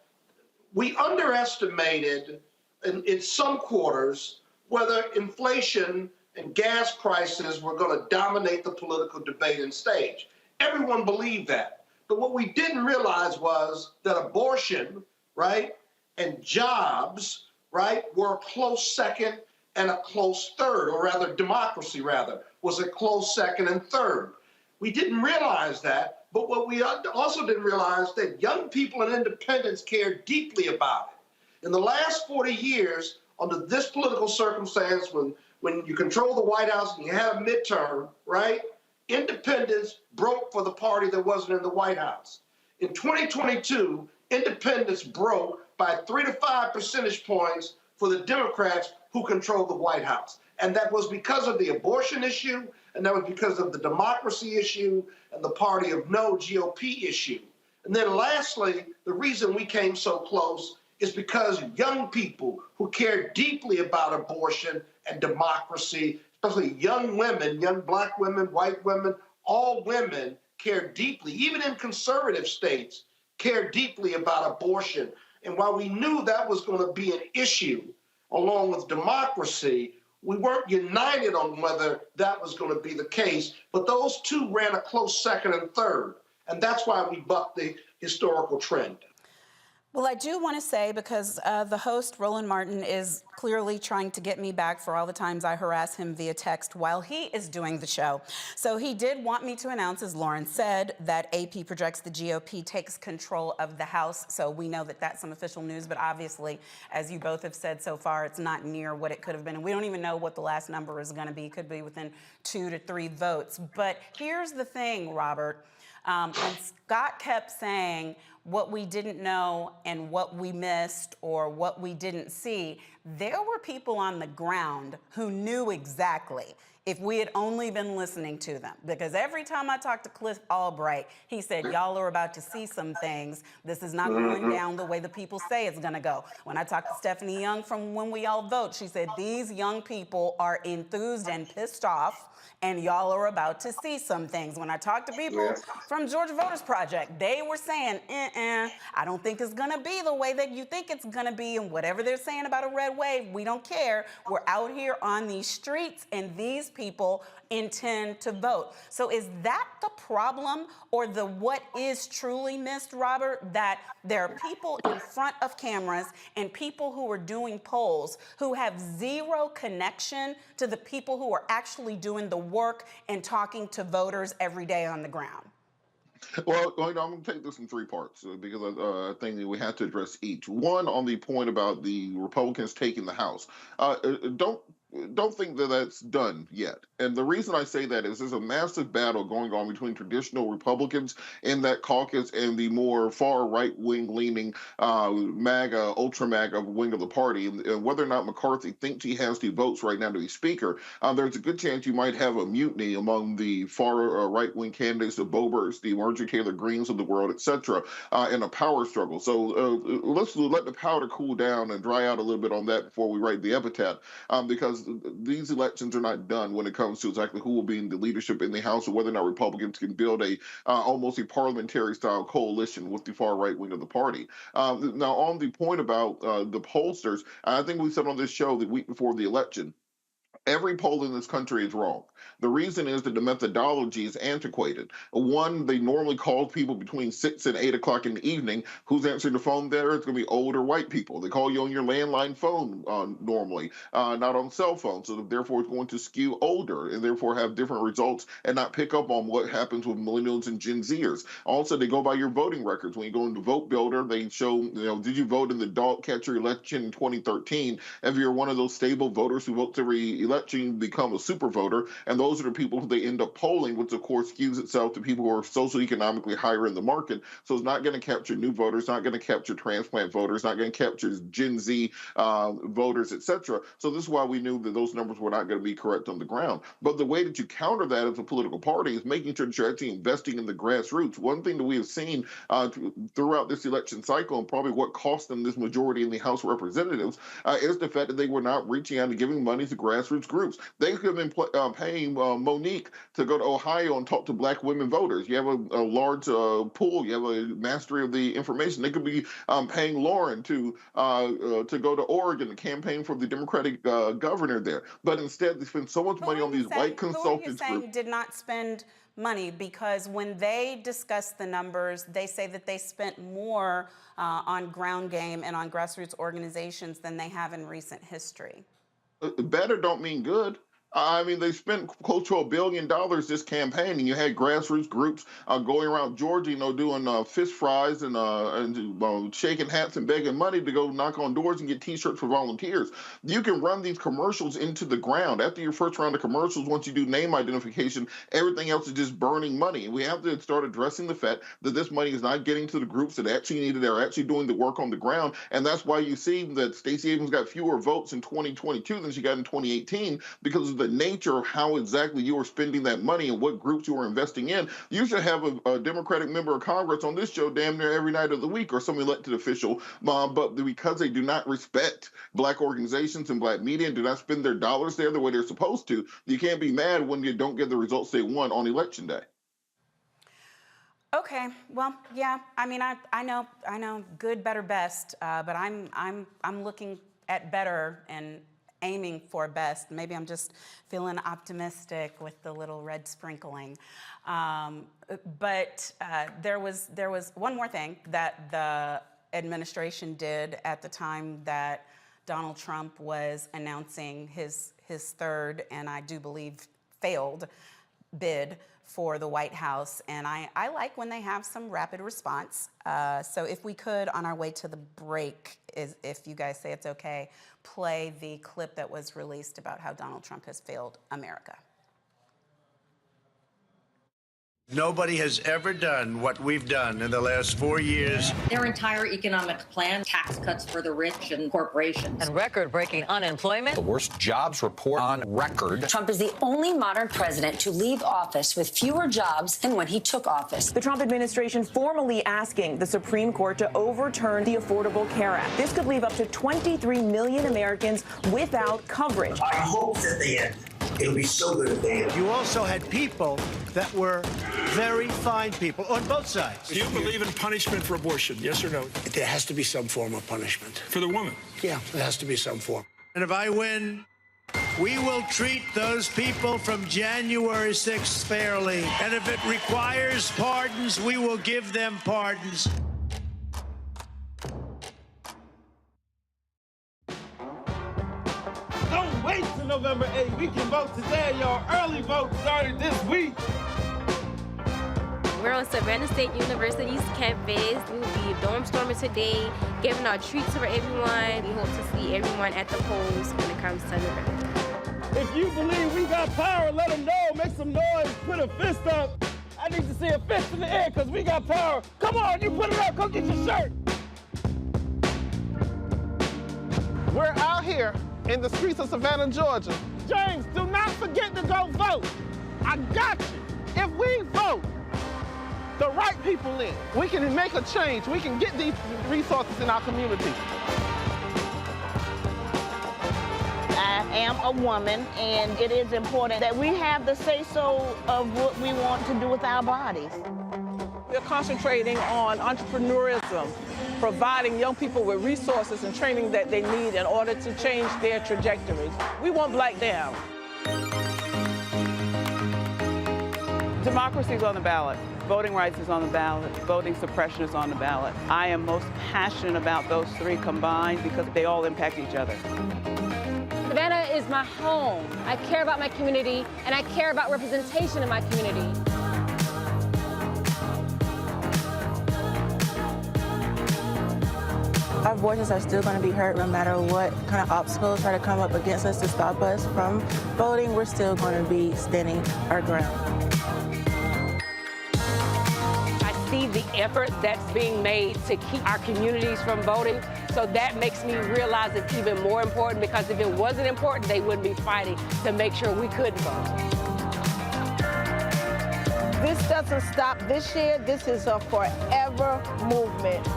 we underestimated in some quarters whether inflation and gas prices were going to dominate the political debate and stage. Everyone believed that. But what we didn't realize was that abortion, right, and jobs, right, were a close second and a close third, or rather democracy, was a close second and third. We didn't realize that, but what we also didn't realize that young people and independents care deeply about it. In the last 40 years, under this political circumstance, when you control the White House and you have a midterm, right, independents broke for the party that wasn't in the White House. In 2022, independents broke by 3 to 5 percentage points for the Democrats who control the White House. And that was because of the abortion issue, and that was because of the democracy issue and the party of no GOP issue. And then lastly, the reason we came so close is because young people who care deeply about abortion and democracy especially young women, young black women, white women, all women care deeply, even in conservative states, care deeply about abortion. And while we knew that was going to be an issue along with democracy, we weren't united on whether that was going to be the case, but those two ran a close second and third. And that's why we bucked the historical trend. Well, I do want to say, because the host, Roland Martin, is clearly trying to get me back for all the times I harass him via text while he is doing the show. So he did want me to announce, as Lauren said, that AP projects the GOP takes control of the House. So we know that that's some official news, but obviously, as you both have said so far, it's not near what it could have been. And we don't even know what the last number is going to be. It could be within 2 to 3 votes. But here's the thing, Robert. And Scott kept saying what we didn't know and what we missed or what we didn't see. There were people on the ground who knew exactly if we had only been listening to them. Because every time I talked to Cliff Albright, he said, y'all are about to see some things. This is not going down the way the people say it's gonna go. When I talked to Stephanie Young from When We All Vote, she said, these young people are enthused and pissed off, and y'all are about to see some things. When I talked to people from Georgia Voters Project, they were saying, I don't think it's gonna be the way that you think it's gonna be, and whatever they're saying about a red wave, we don't care. We're out here on these streets, and these people intend to vote. So is that the problem, or the what is truly missed, Robert, that there are people in front of cameras and people who are doing polls who have zero connection to the people who are actually doing the work and talking to voters every day on the ground? Well, I'm going to take this in 3 parts because I think that we have to address each. One, on the point about the Republicans taking the House. Don't think that that's done yet. And the reason I say that is there's a massive battle going on between traditional Republicans in that caucus and the more far right-wing leaning MAGA, ultra-MAGA wing of the party. And whether or not McCarthy thinks he has the votes right now to be speaker, there's a good chance you might have a mutiny among the far right-wing candidates, the Boeberts, the Marjorie Taylor Greens of the world, etc., in a power struggle. So let's let the powder cool down and dry out a little bit on that before we write the epitaph, because these elections are not done when it comes to exactly who will be in the leadership in the House, or whether or not Republicans can build a almost a parliamentary style coalition with the far right wing of the party. Now, on the point about the pollsters, I think we said on this show the week before the election, every poll in this country is wrong. The reason is that the methodology is antiquated. One, they normally call people between 6 and 8 o'clock in the evening. Who's answering the phone there? It's going to be older white people. They call you on your landline phone normally, not on cell phones. So therefore, it's going to skew older and therefore have different results and not pick up on what happens with millennials and Gen Zers. Also, they go by your voting records. When you go into Vote Builder, they show, did you vote in the dog catcher election in 2013? If you're one of those stable voters who votes every election, you become a super voter. And those are the people who they end up polling, which of course skews itself to people who are socioeconomically higher in the market. So it's not going to capture new voters, not going to capture transplant voters, not going to capture Gen Z voters, etc. So this is why we knew that those numbers were not going to be correct on the ground. But the way that you counter that as a political party is making sure that you're actually investing in the grassroots. One thing that we have seen throughout this election cycle, and probably what cost them this majority in the House of Representatives, is the fact that they were not reaching out and giving money to grassroots groups. They could have been paying Monique to go to Ohio and talk to black women voters. You have a large pool. You have a mastery of the information. They could be paying Lauren to go to Oregon and campaign for the Democratic governor there. But instead, they spend so much money on these white consultants groups. Did not spend money, because when they discuss the numbers, they say that they spent more on ground game and on grassroots organizations than they have in recent history. Better don't mean good. I mean, they spent close to $1 billion this campaign, and you had grassroots groups going around Georgia, doing fish fries and shaking hats and begging money to go knock on doors and get T-shirts for volunteers. You can run these commercials into the ground. After your first round of commercials, once you do name identification, everything else is just burning money. And we have to start addressing the fact that this money is not getting to the groups that actually need it. They're actually doing the work on the ground, and that's why you see that Stacey Abrams got fewer votes in 2022 than she got in 2018, because of the nature of how exactly you are spending that money and what groups you are investing in, you should have a Democratic member of Congress on this show damn near every night of the week, or some elected official. But because they do not respect Black organizations and Black media and do not spend their dollars there the way they're supposed to, you can't be mad when you don't get the results they want on Election Day. Okay, well, yeah. I mean, I know, good, better, best. But I'm looking at better and aiming for best. Maybe I'm just feeling optimistic with the little red sprinkling. But there was one more thing that the administration did at the time that Donald Trump was announcing his third, and I do believe failed, bid for the White House. And I like when they have some rapid response. So if we could, on our way to the break, if you guys say it's okay, play the clip that was released about how Donald Trump has failed America. Nobody has ever done what we've done in the last 4 years. Their entire economic plan, tax cuts for the rich and corporations. And record-breaking unemployment. The worst jobs report on record. Trump is the only modern president to leave office with fewer jobs than when he took office. The Trump administration formally asking the Supreme Court to overturn the Affordable Care Act. This could leave up to 23 million Americans without coverage. I hope that they end. It'll be so good if they end. You also had people that were very fine people on both sides. Do you believe in punishment for abortion, yes or no? There has to be some form of punishment. For the woman? Yeah, there has to be some form. And if I win, we will treat those people from January 6th fairly. And if it requires pardons, we will give them pardons. Don't wait till November 8th. We can vote today, y'all. Early vote started this week. We're on Savannah State University's campus. We will be dorm storming today, giving out treats for everyone. We hope to see everyone at the polls when it comes to November. If you believe we got power, let them know. Make some noise. Put a fist up. I need to see a fist in the air because we got power. Come on, you put it up. Go get your shirt. We're out here in the streets of Savannah, Georgia. James, do not forget to go vote. I got you. If we vote the right people in, we can make a change. We can get these resources in our community. I am a woman, and it is important that we have the say-so of what we want to do with our bodies. We're concentrating on entrepreneurism, providing young people with resources and training that they need in order to change their trajectories. We want Black down. Democracy is on the ballot. Voting rights is on the ballot. Voting suppression is on the ballot. I am most passionate about those three combined because they all impact each other. Savannah is my home. I care about my community, and I care about representation in my community. Our voices are still going to be heard no matter what kind of obstacles try to come up against us to stop us from voting. We're still going to be standing our ground. I see the effort that's being made to keep our communities from voting, so that makes me realize it's even more important, because if it wasn't important, they wouldn't be fighting to make sure we couldn't vote. This doesn't stop this year. This is a forever movement.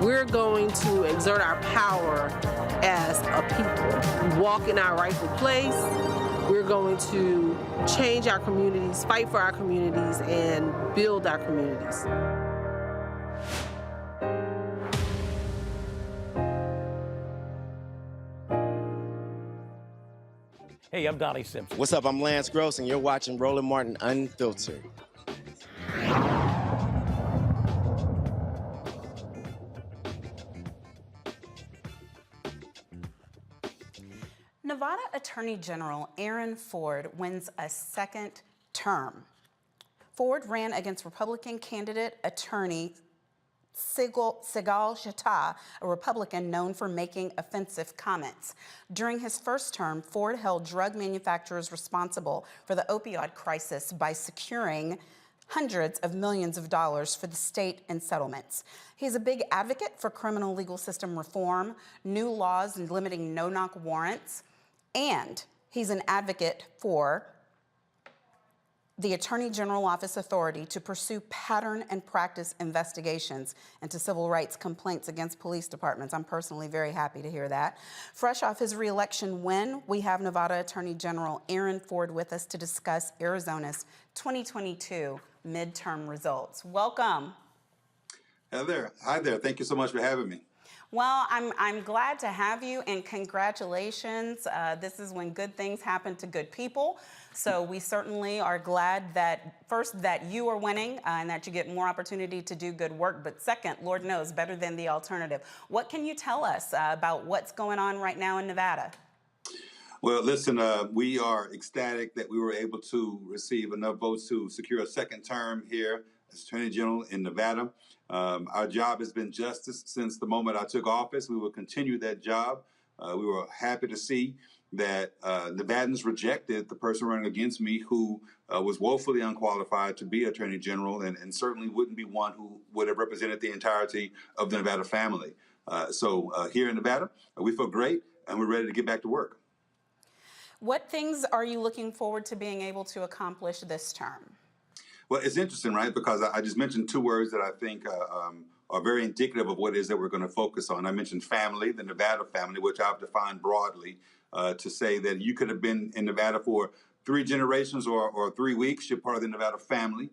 We're going to exert our power as a people, walk in our rightful place. We're going to change our communities, fight for our communities, and build our communities. Hey, I'm Donnie Simpson. What's up? I'm Lance Gross, and you're watching Roland Martin Unfiltered. Nevada Attorney General Aaron Ford wins a second term. Ford ran against Republican candidate attorney Sigal Shatta, a Republican known for making offensive comments. During his first term, Ford held drug manufacturers responsible for the opioid crisis by securing hundreds of millions of dollars for the state in settlements. He's a big advocate for criminal legal system reform, new laws limiting no-knock warrants, and He's an advocate for the Attorney General Office authority to pursue pattern and practice investigations into civil rights complaints against police departments. I'm personally very happy to hear that. Fresh off his re-election win, we have Nevada Attorney General Aaron Ford with us to discuss Arizona's 2022 midterm results. Welcome. Heather, hi there. Thank you so much for having me. Well, I'm glad to have you, and congratulations. This is when good things happen to good people. So we certainly are glad that, first, that you are winning and that you get more opportunity to do good work. But second, Lord knows, better than the alternative. What can you tell us about what's going on right now in Nevada? Well, listen, we are ecstatic that we were able to receive enough votes to secure a second term here as Attorney General in Nevada. Our job has been justice since the moment I took office. We will continue that job. We were happy to see that Nevadans rejected the person running against me who was woefully unqualified to be Attorney General and certainly wouldn't be one who would have represented the entirety of the Nevada family. So here in Nevada, we feel great and we're ready to get back to work. What things are you looking forward to being able to accomplish this term? Well, it's interesting, right? Because I just mentioned two words that I think are very indicative of what it is that we're going to focus on. I mentioned family, the Nevada family, which I've defined broadly to say that you could have been in Nevada for 3 generations or 3 weeks. You're part of the Nevada family.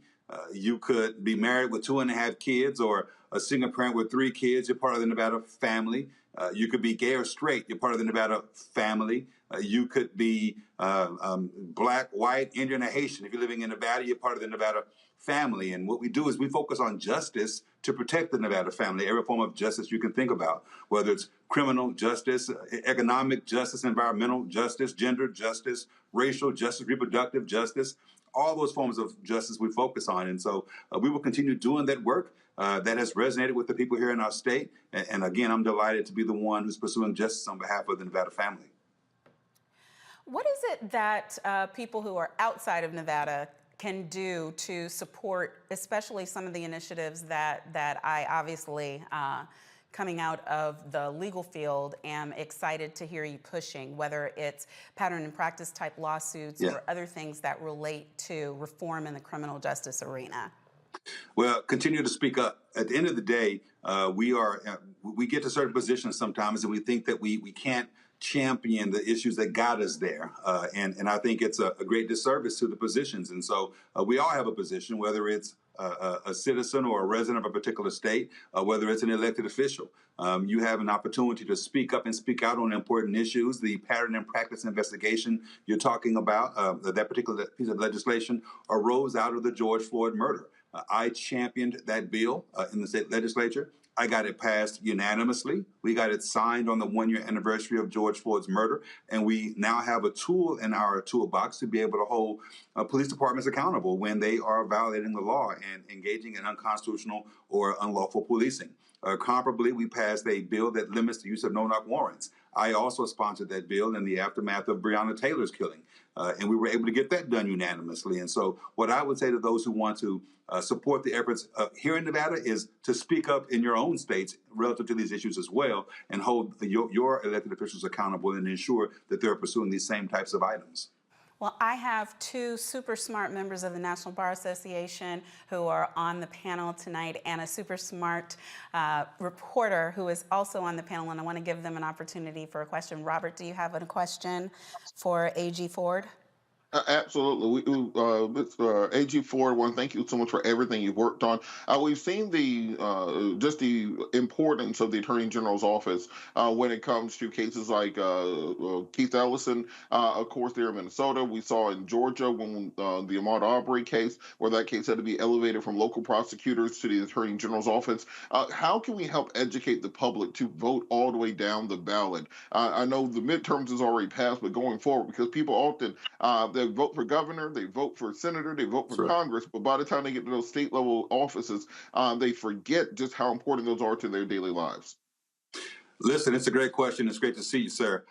You could be married with 2.5 kids or a single parent with 3 kids. You're part of the Nevada family. You could be gay or straight. You're part of the Nevada family. You could be black, white, Indian, or Haitian. If you're living in Nevada, you're part of the Nevada family. And what we do is we focus on justice to protect the Nevada family, every form of justice you can think about, whether it's criminal justice, economic justice, environmental justice, gender justice, racial justice, reproductive justice, all those forms of justice we focus on. And so we will continue doing that work. That has resonated with the people here in our state. And again, I'm delighted to be the one who's pursuing justice on behalf of the Nevada family. What is it that people who are outside of Nevada can do to support, especially some of the initiatives that I obviously, coming out of the legal field, am excited to hear you pushing, whether it's pattern and practice type lawsuits or other things that relate to reform in the criminal justice arena? Well, continue to speak up. At the end of the day, we get to certain positions sometimes and we think that we can't champion the issues that got us there. And I think it's a great disservice to the positions. And so we all have a position, whether it's a citizen or a resident of a particular state, whether it's an elected official. You have an opportunity to speak up and speak out on important issues. The pattern and practice investigation you're talking about, that particular piece of legislation, arose out of the George Floyd murder. I championed that bill in the state legislature. I got it passed unanimously. We got it signed on the 1-year anniversary of George Floyd's murder. And we now have a tool in our toolbox to be able to hold police departments accountable when they are violating the law and engaging in unconstitutional or unlawful policing. Comparably, we passed a bill that limits the use of no-knock warrants. I also sponsored that bill in the aftermath of Breonna Taylor's killing. And we were able to get that done unanimously. And so what I would say to those who want to support the efforts here in Nevada is to speak up in your own states relative to these issues as well and hold your elected officials accountable and ensure that they're pursuing these same types of items. Well, I have 2 super smart members of the National Bar Association who are on the panel tonight and a super smart reporter who is also on the panel, and I want to give them an opportunity for a question. Robert, do you have a question for AG Ford? Absolutely. AG Ford, thank you so much for everything you've worked on. We've seen just the importance of the Attorney General's office when it comes to cases like Keith Ellison, of course, there in Minnesota. We saw in Georgia when the Ahmaud Arbery case, where that case had to be elevated from local prosecutors to the Attorney General's office. How can we help educate the public to vote all the way down the ballot? I know the midterms is already passed, but going forward, because people often they vote for governor, they vote for senator, they vote for Congress, but by the time they get to those state level offices, they forget just how important those are to their daily lives. Listen, it's a great question. It's great to see you, sir.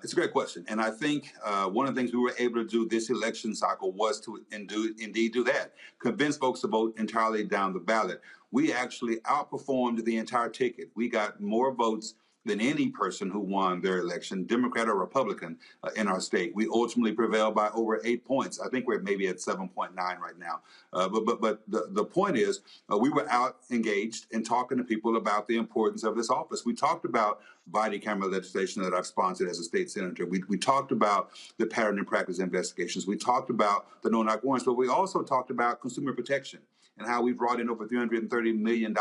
It's a great question. And I think one of the things we were able to do this election cycle was to indeed do that, convince folks to vote entirely down the ballot. We actually outperformed the entire ticket. We got more votes than any person who won their election, Democrat or Republican, in our state. We ultimately prevailed by over 8 points. I think we're maybe at 7.9 right now. But the point is, we were out engaged and talking to people about the importance of this office. We talked about body camera legislation that I've sponsored as a state senator. We talked about the pattern and practice investigations. We talked about the no-knock warrants, but we also talked about consumer protection and how we brought in over $330 million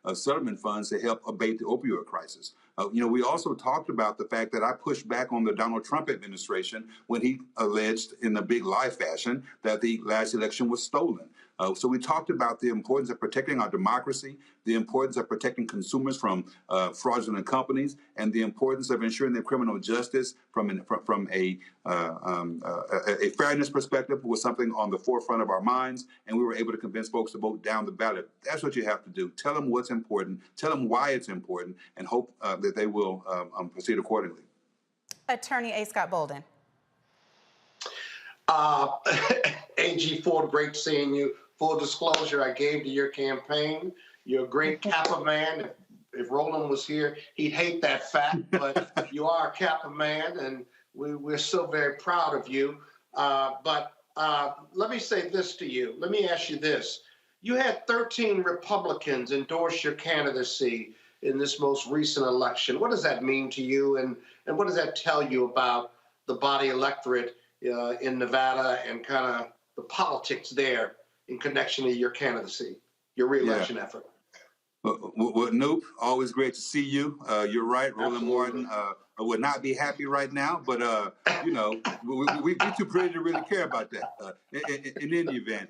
of settlement funds to help abate the opioid crisis. We also talked about the fact that I pushed back on the Donald Trump administration when he alleged in a big lie fashion that the last election was stolen. So we talked about the importance of protecting our democracy, the importance of protecting consumers from fraudulent companies, and the importance of ensuring that criminal justice from a fairness perspective was something on the forefront of our minds, and we were able to convince folks to vote down the ballot. That's what you have to do. Tell them what's important, tell them why it's important, and hope that they will proceed accordingly. Attorney A. Scott Bolden. AG Ford, great seeing you. Full disclosure, I gave to your campaign. You're a great Kappa man. If Roland was here, he'd hate that fact, but you are a Kappa man, and we're so very proud of you. But let me say this to you. Let me ask you this. You had 13 Republicans endorse your candidacy in this most recent election. What does that mean to you, and what does that tell you about the body electorate in Nevada and kind of the politics there in connection to your candidacy, your reelection effort? Well, Noop, always great to see you. You're right, Roland Martin would not be happy right now, but we're too pretty to really care about that. In any event,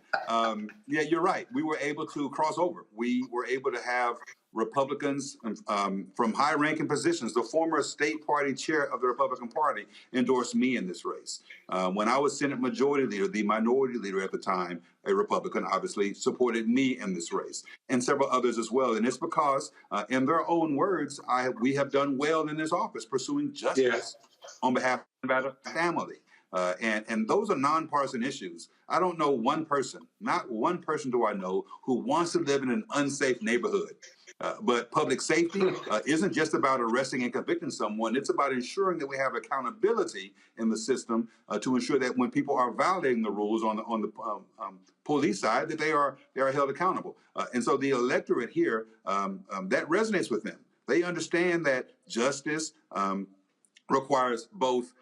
yeah, you're right. We were able to cross over. We were able to have Republicans from high-ranking positions. The former state party chair of the Republican Party endorsed me in this race. When I was Senate Majority Leader, the minority leader at the time, a Republican, obviously, supported me in this race, and several others as well. And it's because, in their own words, we have done well in this office, pursuing justice on behalf of the Nevada family. And those are nonpartisan issues. I don't know one person, not one person do I know, who wants to live in an unsafe neighborhood. But public safety isn't just about arresting and convicting someone. It's about ensuring that we have accountability in the system to ensure that when people are violating the rules on the police side, that they are held accountable. And so the electorate here, that resonates with them. They understand that justice requires both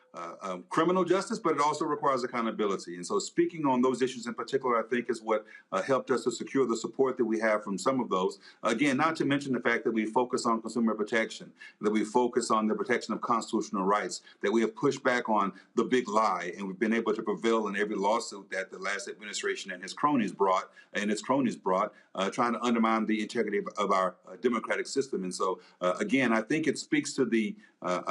criminal justice, but it also requires accountability. And so speaking on those issues in particular, I think is what helped us to secure the support that we have from some of those. Again, not to mention the fact that we focus on consumer protection, that we focus on the protection of constitutional rights, that we have pushed back on the big lie, and we've been able to prevail in every lawsuit that the last administration and its cronies brought, trying to undermine the integrity of our democratic system. And so, again, I think it speaks to the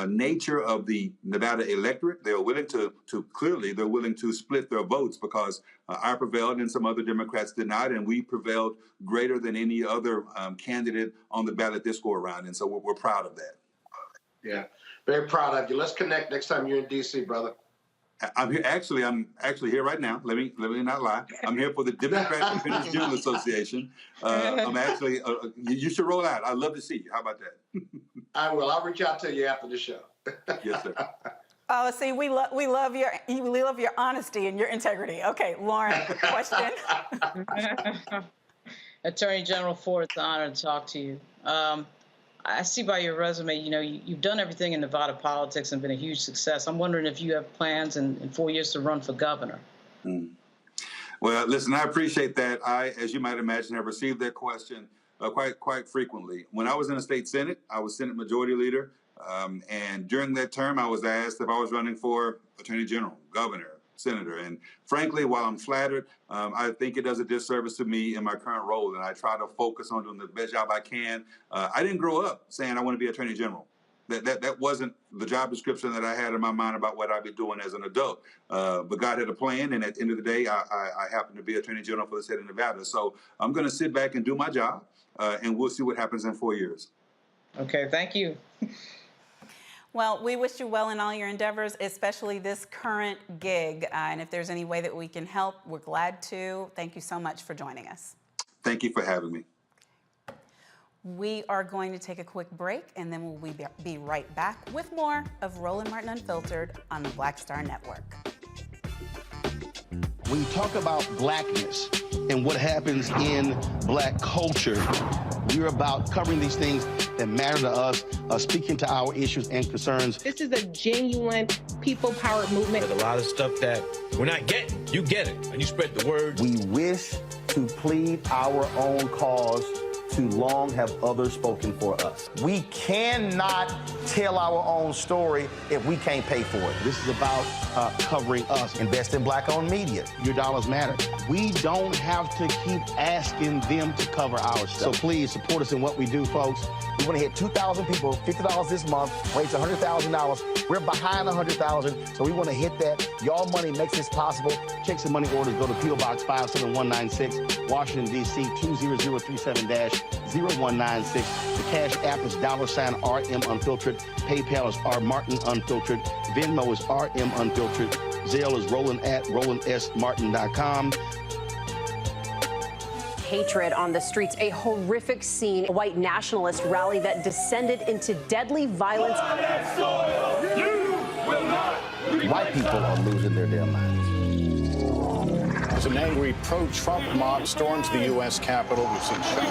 nature of the Nevada electorate. They're willing they're willing to split their votes because I prevailed and some other Democrats did not, and we prevailed greater than any other candidate on the ballot this go around. And so we're proud of that. Yeah, very proud of you. Let's connect next time you're in D.C., brother. I'm here. I'm actually here right now. Let me not lie. I'm here for the Democratic Independent Journal Association. I'm actually. You should roll out. I'd love to see you. How about that? I will. I'll reach out to you after the show. Yes, sir. Oh, see, we love your honesty and your integrity. Okay, Lauren, question. Attorney General Ford, it's an honor to talk to you. I see by your resume, you've done everything in Nevada politics and been a huge success. I'm wondering if you have plans in 4 years to run for governor. Well, listen, I appreciate that. I, as you might imagine, have received that question quite frequently. When I was in the state Senate, I was Senate Majority Leader. And during that term, I was asked if I was running for Attorney General, Governor, Senator. And frankly, while I'm flattered, I think it does a disservice to me in my current role. And I try to focus on doing the best job I can. I didn't grow up saying I want to be Attorney General. That wasn't the job description that I had in my mind about what I'd be doing as an adult. But God had a plan. And at the end of the day, I happen to be Attorney General for the state of Nevada. So I'm going to sit back and do my job. And we'll see what happens in 4 years. Okay, thank you. Well, we wish you well in all your endeavors, especially this current gig. And if there's any way that we can help, we're glad to. Thank you so much for joining us. Thank you for having me. We are going to take a quick break, and then we'll be right back with more of Roland Martin Unfiltered on the Black Star Network. When you talk about blackness and what happens in black culture, we're about covering these things that matter to us, speaking to our issues and concerns. This is a genuine people-powered movement. There's a lot of stuff that we're not getting. You get it, and you spread the word. We wish to plead our own cause. Too long have others spoken for us. We cannot tell our own story if we can't pay for it. This is about covering us. Invest in black-owned media. Your dollars matter. We don't have to keep asking them to cover our stuff. So please support us in what we do, folks. We want to hit 2,000 people, $50 this month, raise $100,000. We're behind 100,000, so we want to hit that. Y'all money makes this possible. Checks and money orders go to P.O. Box 57196, Washington, D.C. 20037-0196. The Cash App is $RM Unfiltered. PayPal is R Martin Unfiltered. Venmo is RM Unfiltered. Zelle is Roland@RolandSMartin.com. Hatred on the streets, a horrific scene, a white nationalist rally that descended into deadly violence. White people are losing their damn minds. As an angry pro-Trump mob storms the U.S. Capitol, we've seen shooting.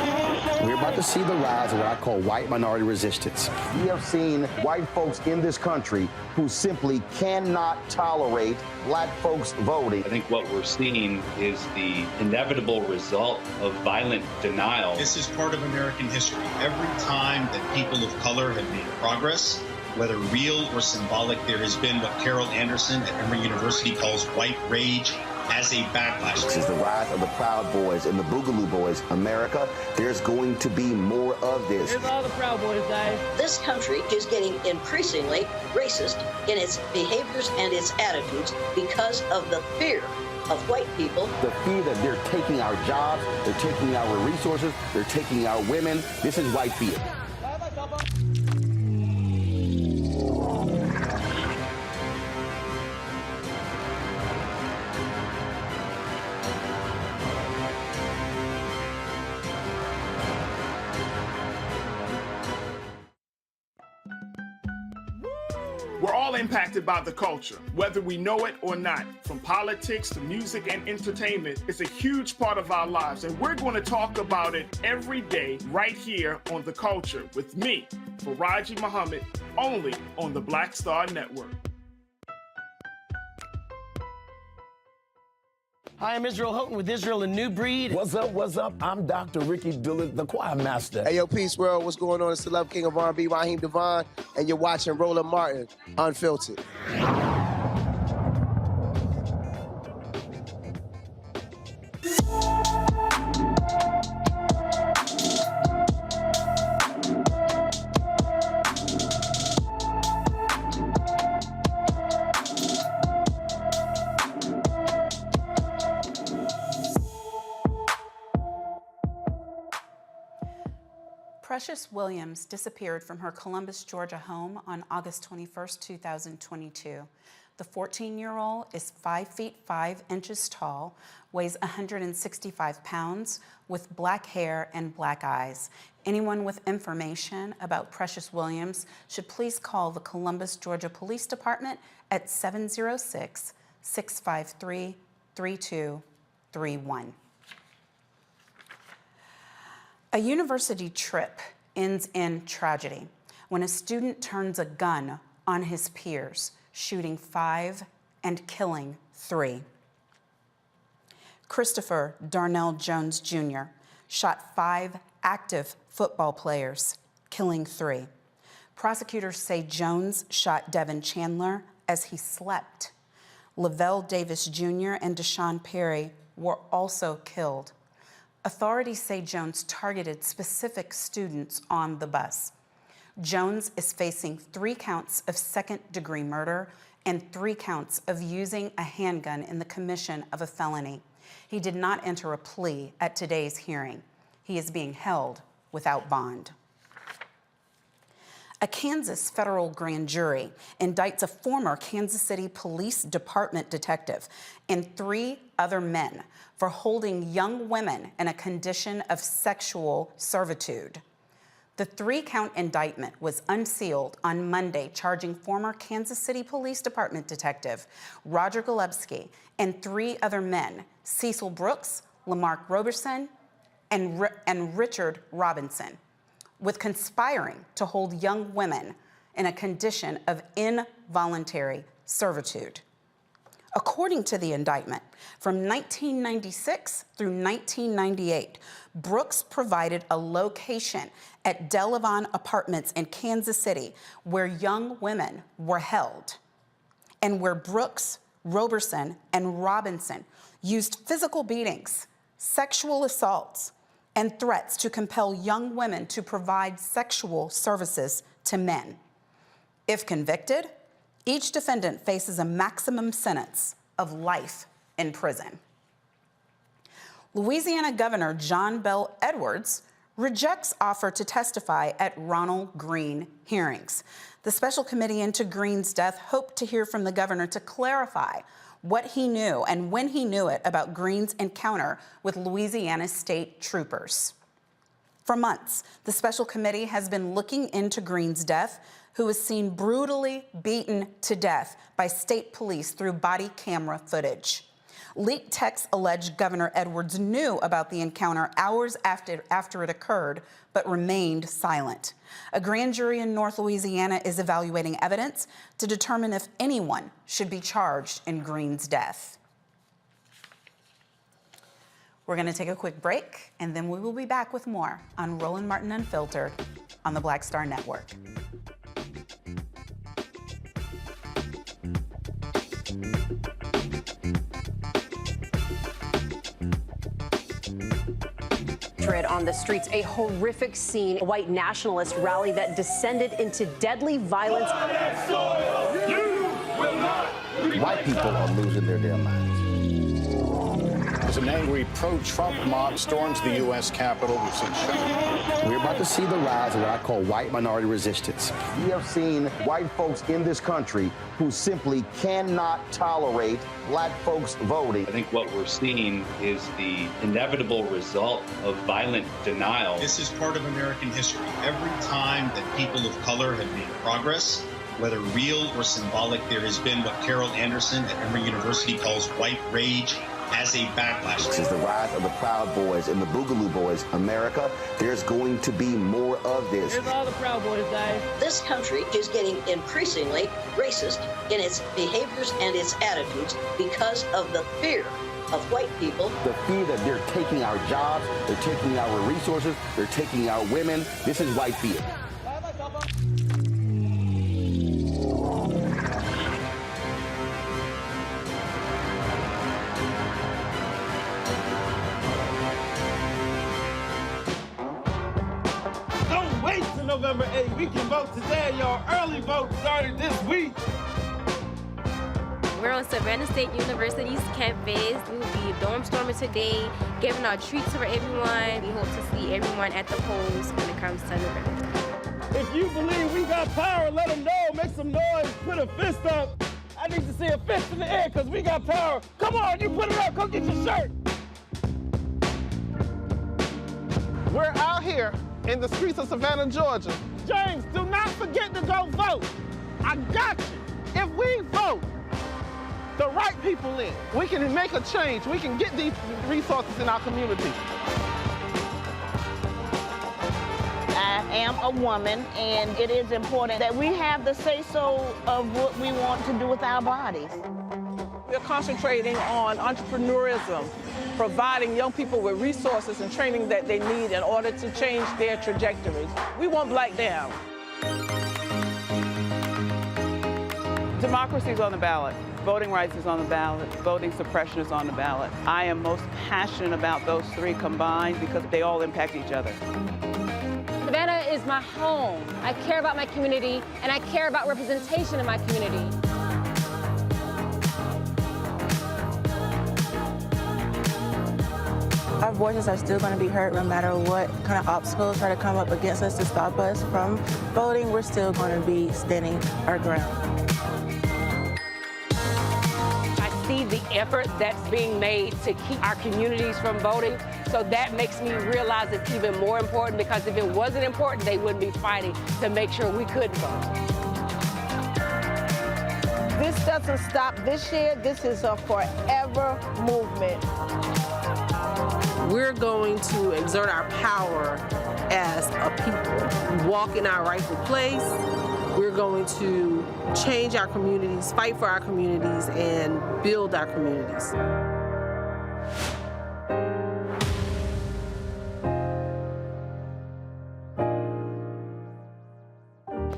We're about to see the rise of what I call white minority resistance. We have seen white folks in this country who simply cannot tolerate black folks voting. I think what we're seeing is the inevitable result of violent denial. This is part of American history. Every time that people of color have made progress, whether real or symbolic, there has been what Carol Anderson at Emory University calls white rage as a backlash. This is the rise of the Proud Boys and the Boogaloo Boys. America, there's going to be more of this. Here's all the Proud Boys, guys. This country is getting increasingly racist in its behaviors and its attitudes because of the fear of white people. The fear that they're taking our jobs, they're taking our resources, they're taking our women. This is white fear. We're all impacted by the culture, whether we know it or not. From politics to music and entertainment, it's a huge part of our lives, and we're going to talk about it every day right here on The Culture with me, Faraji Muhammad, only on the Black Star Network. Hi, I'm Israel Houghton with Israel, a New Breed. What's up, what's up? I'm Dr. Ricky Dillard, the choir master. Hey, yo, peace, world. What's going on? It's the Love King of R&B, Raheem Devon, and you're watching Roland Martin Unfiltered. Precious Williams disappeared from her Columbus, Georgia home on August 21st, 2022. The 14-year-old is 5 feet 5 inches tall, weighs 165 pounds, with black hair and black eyes. Anyone with information about Precious Williams should please call the Columbus, Georgia Police Department at 706-653-3231. A university trip ends in tragedy when a student turns a gun on his peers, shooting 5 and killing 3. Christopher Darnell Jones Jr. shot 5 active football players, killing 3. Prosecutors say Jones shot Devin Chandler as he slept. Lavelle Davis Jr. and Deshaun Perry were also killed. Authorities say Jones targeted specific students on the bus. Jones is facing 3 counts of second-degree murder and 3 counts of using a handgun in the commission of a felony. He did not enter a plea at today's hearing. He is being held without bond. A Kansas federal grand jury indicts a former Kansas City Police Department detective and 3 other men for holding young women in a condition of sexual servitude. The 3-count indictment was unsealed on Monday, charging former Kansas City Police Department detective Roger Golubsky and 3 other men, Cecil Brooks, Lamarck Roberson, and Richard Robinson, with conspiring to hold young women in a condition of involuntary servitude. According to the indictment, from 1996 through 1998, Brooks provided a location at Delavon Apartments in Kansas City where young women were held, and where Brooks, Roberson, and Robinson used physical beatings, sexual assaults, and threats to compel young women to provide sexual services to men. If convicted, each defendant faces a maximum sentence of life in prison. Louisiana Governor John Bel Edwards rejects offer to testify at Ronald Greene hearings. The special committee into Greene's death hoped to hear from the governor to clarify what he knew and when he knew it about Greene's encounter with Louisiana state troopers. For months, the special committee has been looking into Greene's death, who was seen brutally beaten to death by state police through body camera footage. Leaked texts allege Governor Edwards knew about the encounter hours after it occurred, but remained silent. A grand jury in North Louisiana is evaluating evidence to determine if anyone should be charged in Greene's death. We're going to take a quick break, and then we will be back with more on Roland Martin Unfiltered on the Black Star Network. On the streets, a horrific scene, a white nationalist rally that descended into deadly violence. White people are losing their damn minds. As an angry pro-Trump mob storms the U.S. Capitol, we've seen We're about to see the rise of what I call white minority resistance. We have seen white folks in this country who simply cannot tolerate black folks voting. I think what we're seeing is the inevitable result of violent denial. This is part of American history. Every time that people of color have made progress, whether real or symbolic, there has been what Carol Anderson at Emory University calls white rage as a backlash. This is the rise of the Proud Boys and the Boogaloo Boys. America, there's going to be more of this. Here's all the Proud Boys, guys. This country is getting increasingly racist in its behaviors and its attitudes because of the fear of white people. The fear that they're taking our jobs, they're taking our resources, they're taking our women. This is white fear. November 8th. We can vote today, y'all. Early vote started this week. We're on Savannah State University's campus. We will be dorm storming today, giving out treats for everyone. We hope to see everyone at the polls when it comes to November. If you believe we got power, let them know. Make some noise. Put a fist up. I need to see a fist in the air because we got power. Come on, you put it up. Go get your shirt. We're out here in the streets of Savannah, Georgia. James, do not forget to go vote. I got you. If we vote the right people in, we can make a change. We can get these resources in our community. I am a woman, and it is important that we have the say-so of what we want to do with our bodies. We're concentrating on entrepreneurism, providing young people with resources and training that they need in order to change their trajectories. We want Black down. Democracy is on the ballot. Voting rights is on the ballot. Voting suppression is on the ballot. I am most passionate about those three combined because they all impact each other. Savannah is my home. I care about my community, and I care about representation in my community. Our voices are still going to be heard no matter what kind of obstacles try to come up against us to stop us from voting. We're still going to be standing our ground. I see the effort that's being made to keep our communities from voting. So that makes me realize it's even more important, because if it wasn't important, they wouldn't be fighting to make sure we could vote. This doesn't stop this year. This is a forever movement. We're going to exert our power as a people, walk in our rightful place. We're going to change our communities, fight for our communities, and build our communities.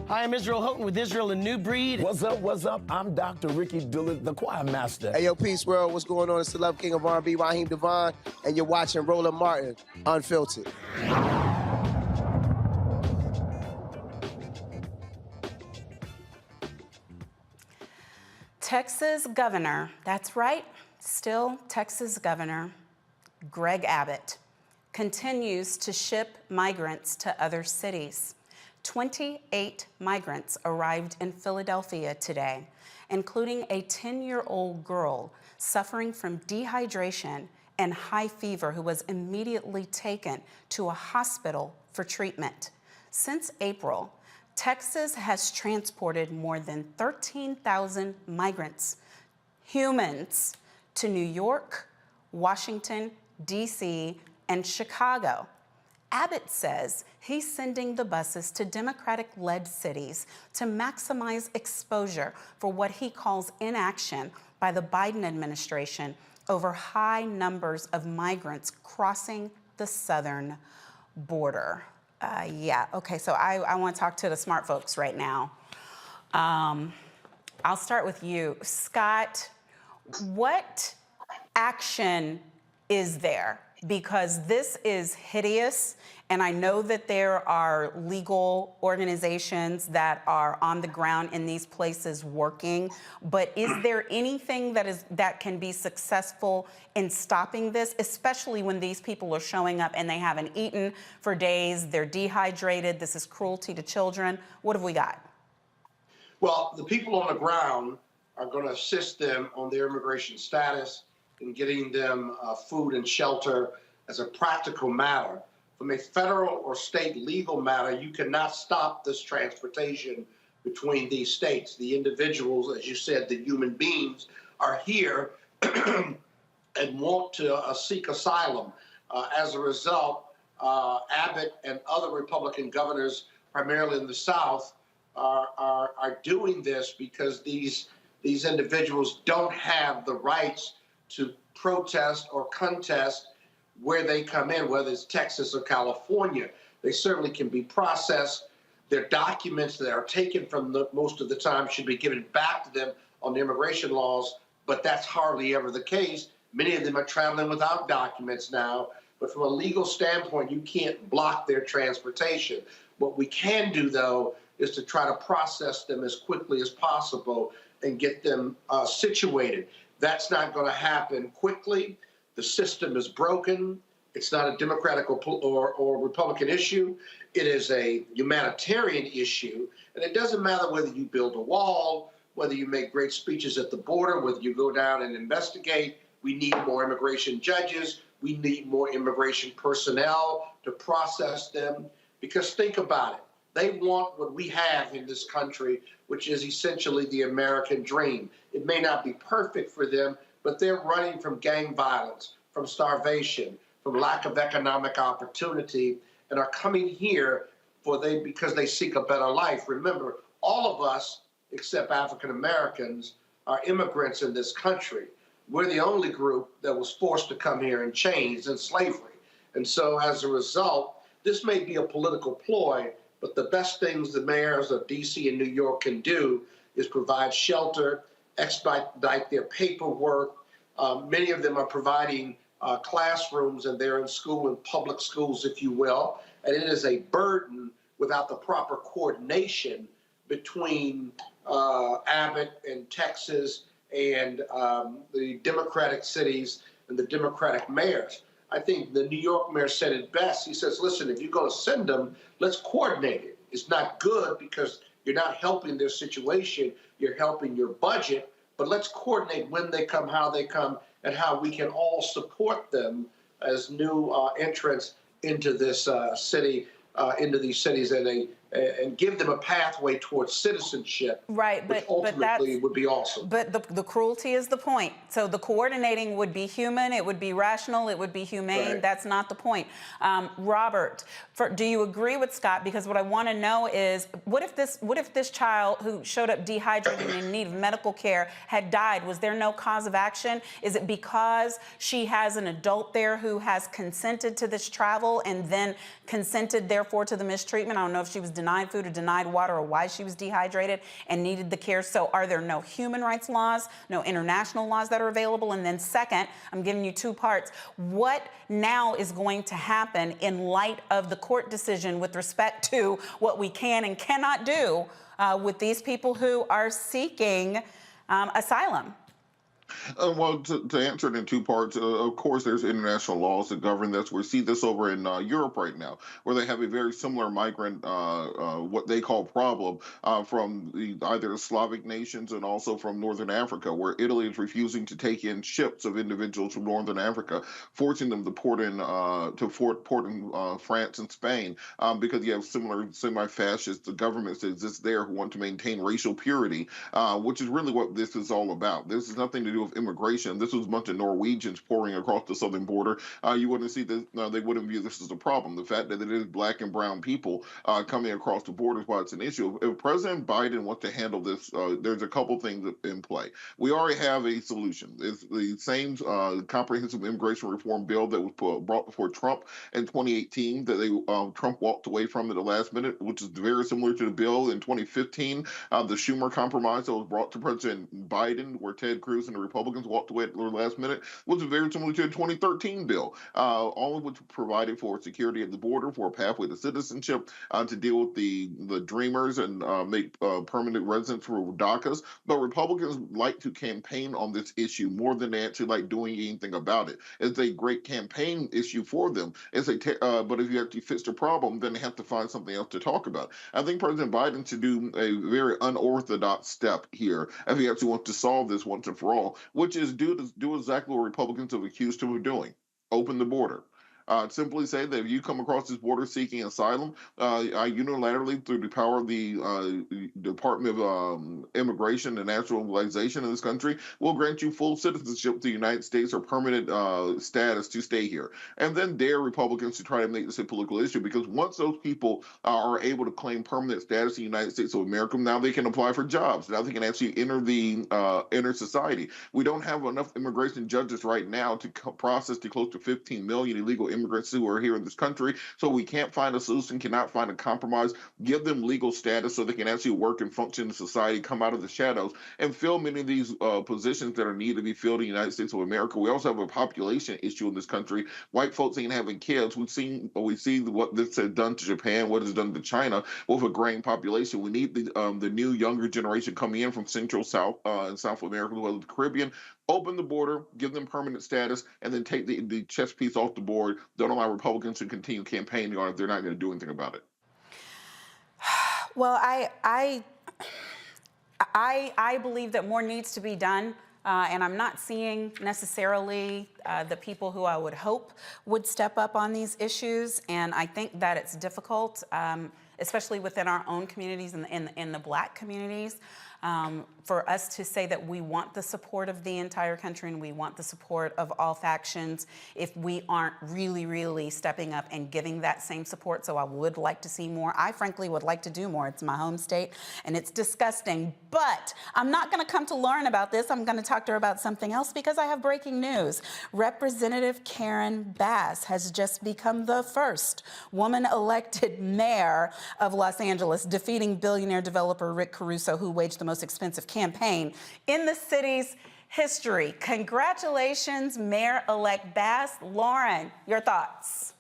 Hi, I'm Israel Houghton with Israel, a New Breed. What's up, what's up? I'm Dr. Ricky Dillard, the choir master. Hey, yo, peace, world. What's going on? It's the Love King of R&B, Raheem Devon, and you're watching Roland Martin, Unfiltered. Texas governor, that's right, still Texas governor, Greg Abbott, continues to ship migrants to other cities. 28 migrants arrived in Philadelphia today, including a 10-year-old girl suffering from dehydration and high fever who was immediately taken to a hospital for treatment. Since April, Texas has transported more than 13,000 migrants, humans, to New York, Washington, D.C., and Chicago. Abbott says he's sending the buses to Democratic-led cities to maximize exposure for what he calls inaction by the Biden administration over high numbers of migrants crossing the southern border. Okay, so I want to talk to the smart folks right now. I'll start with you. Scott, what action is there? Because this is hideous, and I know that there are legal organizations that are on the ground in these places working, but is there anything that can be successful in stopping this, especially when these people are showing up and they haven't eaten for days, they're dehydrated, this is cruelty to children? What have we got? Well, the people on the ground are going to assist them on their immigration status and getting them food and shelter as a practical matter. From a federal or state legal matter, you cannot stop this transportation between these states. The individuals, as you said, the human beings, are here and want to seek asylum. As a result, Abbott and other Republican governors, primarily in the South, are doing this because these individuals don't have the rights to protest or contest where they come in, whether it's Texas or California. They certainly can be processed. Their documents that are taken from them most of the time should be given back to them on the immigration laws, but that's hardly ever the case. Many of them are traveling without documents now, but from a legal standpoint, you can't block their transportation. What we can do, though, is to try to process them as quickly as possible and get them situated. That's not going to happen quickly. The system is broken. It's not a Democratic or Republican issue. It is a humanitarian issue. And it doesn't matter whether you build a wall, whether you make great speeches at the border, whether you go down and investigate. We need more immigration judges. We need more immigration personnel to process them. Because think about it. They want what we have in this country, which is essentially the American dream. It may not be perfect for them, but they're running from gang violence, from starvation, from lack of economic opportunity, and are coming here because they seek a better life. Remember, all of us, except African Americans, are immigrants in this country. We're the only group that was forced to come here in chains and slavery. And so as a result, this may be a political ploy, but the best things the mayors of D.C. and New York can do is provide shelter, expedite their paperwork. Many of them are providing classrooms, and they're in school, in public schools, if you will. And it is a burden without the proper coordination between Abbott and Texas and the Democratic cities and the Democratic mayors. I think the New York mayor said it best. He says, listen, if you're going to send them, let's coordinate it. It's not good because you're not helping their situation. You're helping your budget. But let's coordinate when they come, how they come, and how we can all support them as new entrants into this city, into these cities, and give them a pathway towards citizenship. Right, which ultimately would be awesome. But the cruelty is the point. So the coordinating would be human, it would be rational, it would be humane. Right. That's not the point. Robert, do you agree with Scott? Because what I want to know is, what if this child who showed up dehydrated and in need of medical care had died? Was there no cause of action? Is it because she has an adult there who has consented to this travel and then consented, therefore, to the mistreatment? I don't know if she was denied food or denied water or why she was dehydrated and needed the care. So are there no human rights laws, no international laws that are available? And then second, I'm giving you two parts. What now is going to happen in light of the court decision with respect to what we can and cannot do with these people who are seeking asylum? Well, to answer it in two parts, of course, there's international laws that govern this. We see this over in Europe right now, where they have a very similar migrant, what they call problem, from either the Slavic nations and also from Northern Africa, where Italy is refusing to take in ships of individuals from Northern Africa, forcing them to port in France and Spain, because you have similar semi-fascist governments that exist there who want to maintain racial purity, which is really what this is all about. This has nothing to do with immigration. This was a bunch of Norwegians pouring across the southern border. You wouldn't see this. They wouldn't view this as a problem. The fact that it is black and brown people coming across the border is why it's an issue. If President Biden wants to handle this, there's a couple things in play. We already have a solution. It's the same comprehensive immigration reform bill that was brought before Trump in 2018 that Trump walked away from at the last minute, which is very similar to the bill in 2015, the Schumer compromise that was brought to President Biden, where Ted Cruz and the Republicans walked away at the last minute, was very similar to the 2013 bill, all of which provided for security at the border, for a pathway to citizenship, to deal with the dreamers and make permanent residence for DACAs. But Republicans like to campaign on this issue more than they actually like doing anything about it. It's a great campaign issue for them. But if you actually fix the problem, then they have to find something else to talk about. I think President Biden should do a very unorthodox step here if he actually wants to solve this once and for all, which is do exactly what Republicans have accused him of doing: open the border. Simply say that if you come across this border seeking asylum, unilaterally, through the power of the Department of Immigration and Naturalization in this country, will grant you full citizenship to the United States or permanent status to stay here. And then dare Republicans to try to make this a political issue, because once those people are able to claim permanent status in the United States of America, now they can apply for jobs. Now they can actually enter society. We don't have enough immigration judges right now to process the close to 15 million illegal immigrants who are here in this country. So we can't find a solution, cannot find a compromise, give them legal status so they can actually work and function in society, come out of the shadows, and fill many of these positions that are needed to be filled in the United States of America. We also have a population issue in this country. White folks ain't having kids. We see what this has done to Japan, what it's done to China with a graying population. We need the new younger generation coming in from Central, South, and South America, as well as the Caribbean. Open the border, give them permanent status, and then take the chess piece off the board. Don't allow Republicans to continue campaigning on it if they're not going to do anything about it. Well, I believe that more needs to be done, and I'm not seeing necessarily the people who I would hope would step up on these issues, and I think that it's difficult, especially within our own communities and in the Black communities, for us to say that we want the support of the entire country and we want the support of all factions if we aren't really, really stepping up and giving that same support. So I would like to see more. I frankly would like to do more. It's my home state and it's disgusting, but I'm not gonna come to Lauren about this. I'm gonna talk to her about something else because I have breaking news. Representative Karen Bass has just become the first woman elected mayor of Los Angeles, defeating billionaire developer Rick Caruso, who waged the most expensive campaign in the city's history. Congratulations, Mayor-elect Bass. Lauren, your thoughts?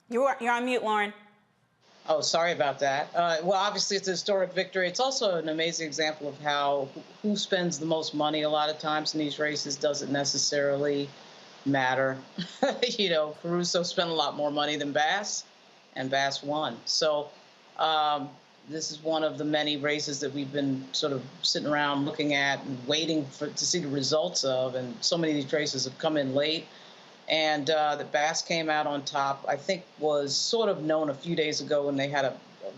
You're on mute, Lauren. Oh, sorry about that. Well, obviously, it's a historic victory. It's also an amazing example of how who spends the most money a lot of times in these races doesn't necessarily matter. You know, Caruso spent a lot more money than Bass, and Bass won. So this is one of the many races that we've been sort of sitting around looking at and waiting to see the results of, and so many of these races have come in late. And that Bass came out on top, I think was sort of known a few days ago when they had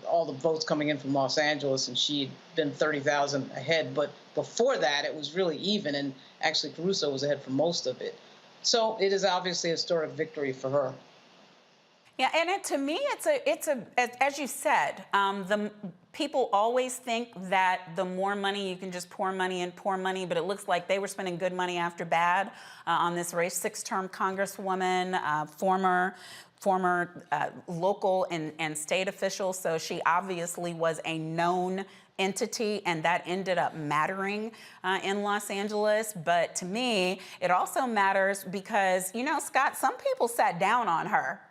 all the votes coming in from Los Angeles, and she'd been 30,000 ahead. But before that, it was really even, and actually Caruso was ahead for most of it. So it is obviously a historic victory for her. Yeah, and to me, it's a as you said, the people always think that the more money you can just pour money, but it looks like they were spending good money after bad on this race. 6-term Congresswoman, former local and state official, so she obviously was a known entity, and that ended up mattering in Los Angeles. But to me, it also matters because, you know, Scott, some people sat down on her.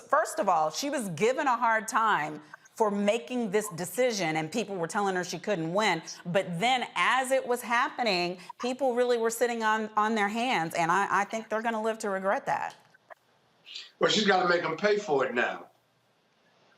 First of all, she was given a hard time for making this decision, and people were telling her she couldn't win. But then as it was happening, people really were sitting on their hands, and I think they're going to live to regret that. Well, she's got to make them pay for it now.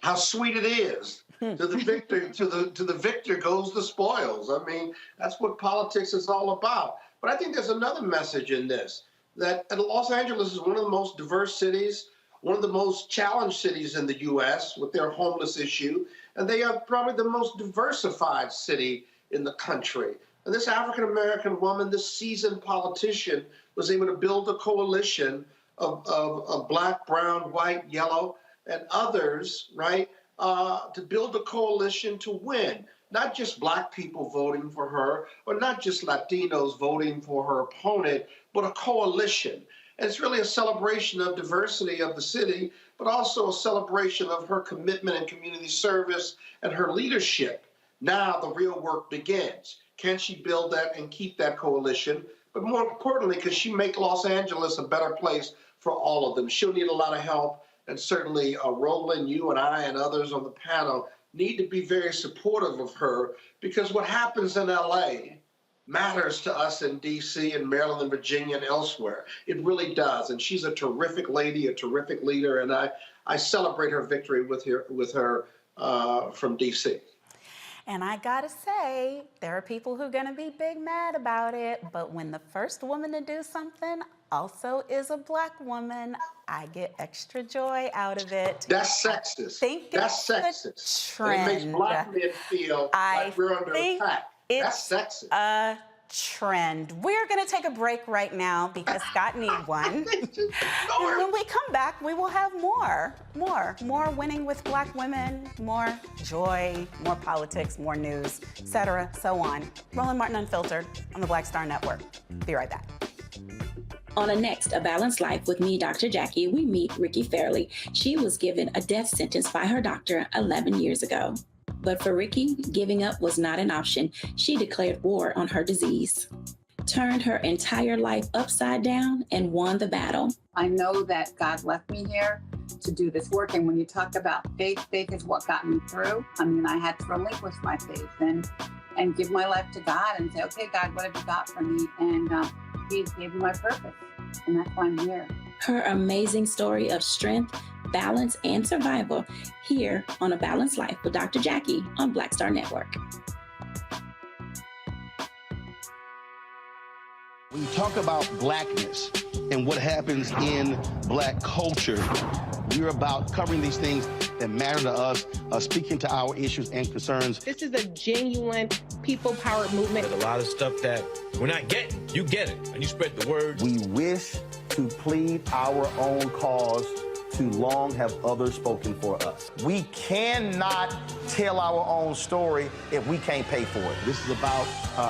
How sweet it is. To the victor, to the victor goes the spoils. I mean, that's what politics is all about. But I think there's another message in this, that Los Angeles is one of the most diverse cities, one of the most challenged cities in the U.S. with their homeless issue, and they are probably the most diversified city in the country. And this African-American woman, this seasoned politician, was able to build a coalition of black, brown, white, yellow, and others, right, to build a coalition to win. Not just black people voting for her, or not just Latinos voting for her opponent, but a coalition. And it's really a celebration of diversity of the city, but also a celebration of her commitment and community service and her leadership. Now the real work begins. Can she build that and keep that coalition? But more importantly, can she make Los Angeles a better place for all of them? She'll need a lot of help. And certainly Roland, you and I and others on the panel need to be very supportive of her, because what happens in L.A. matters to us in D.C. and Maryland and Virginia and elsewhere. It really does. And she's a terrific lady, a terrific leader, and I celebrate her victory with her from D.C. And I gotta say, there are people who are gonna be big mad about it, but when the first woman to do something also is a black woman, I get extra joy out of it. That's sexist. That's sexist. Trend. It makes black men feel like we're under attack. That's sexist. A trend. We're going to take a break right now because Scott needs one. And when we come back, we will have more winning with black women, more joy, more politics, more news, etc., so on. Roland Martin Unfiltered on the Black Star Network. Be right back. On a next A Balanced Life with me, Dr. Jackie, we meet Ricky Fairley. She was given a death sentence by her doctor 11 years ago. But for Ricky, giving up was not an option. She declared war on her disease, turned her entire life upside down, and won the battle. I know that God left me here to do this work. And when you talk about faith, faith is what got me through. I mean, I had to relinquish my faith and give my life to God and say, okay, God, what have you got for me? And He gave me my purpose. And that's why I'm here. Her amazing story of strength, balance, and survival here on A Balanced Life with Dr. Jackie on Black Star Network. When you talk about blackness and what happens in black culture, we're about covering these things that matter to us, speaking to our issues and concerns. This is a genuine people-powered movement. There's a lot of stuff that we're not getting. You get it, and you spread the word. We wish to plead our own cause. Too long have others spoken for us. We cannot tell our own story if we can't pay for it. This is about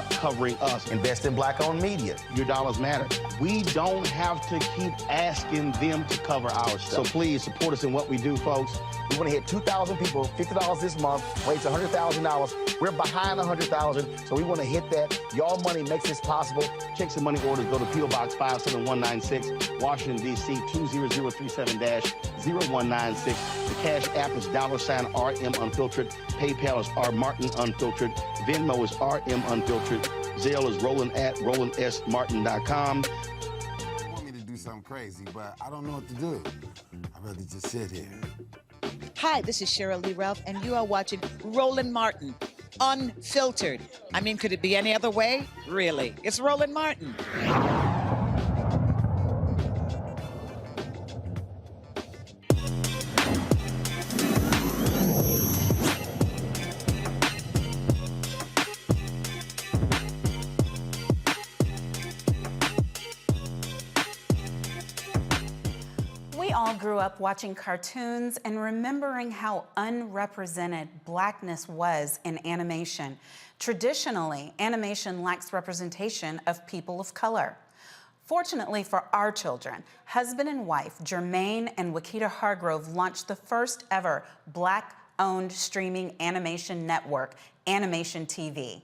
covering us. Invest in black-owned media. Your dollars matter. We don't have to keep asking them to cover our stuff. So please support us in what we do, folks. We want to hit 2,000 people, $50 this month, raise $100,000. We're behind 100,000, so we want to hit that. Y'all money makes this possible. Check some money orders. Go to P.O. Box 57196, Washington, D.C. 20037-0196. The Cash App is $RM Unfiltered. PayPal is R Martin Unfiltered. Venmo is RM Unfiltered. Zelle is RolandS.Martin.com. I want me to do something crazy, but I don't know what to do. I'd rather just sit here. Hi, this is Cheryl Lee Ralph, and you are watching Roland Martin, Unfiltered. I mean, could it be any other way? Really? It's Roland Martin. We all grew up watching cartoons and remembering how unrepresented Blackness was in animation. Traditionally, animation lacks representation of people of color. Fortunately for our children, husband and wife Jermaine and Wakita Hargrove launched the first ever Black-owned streaming animation network, Animation TV.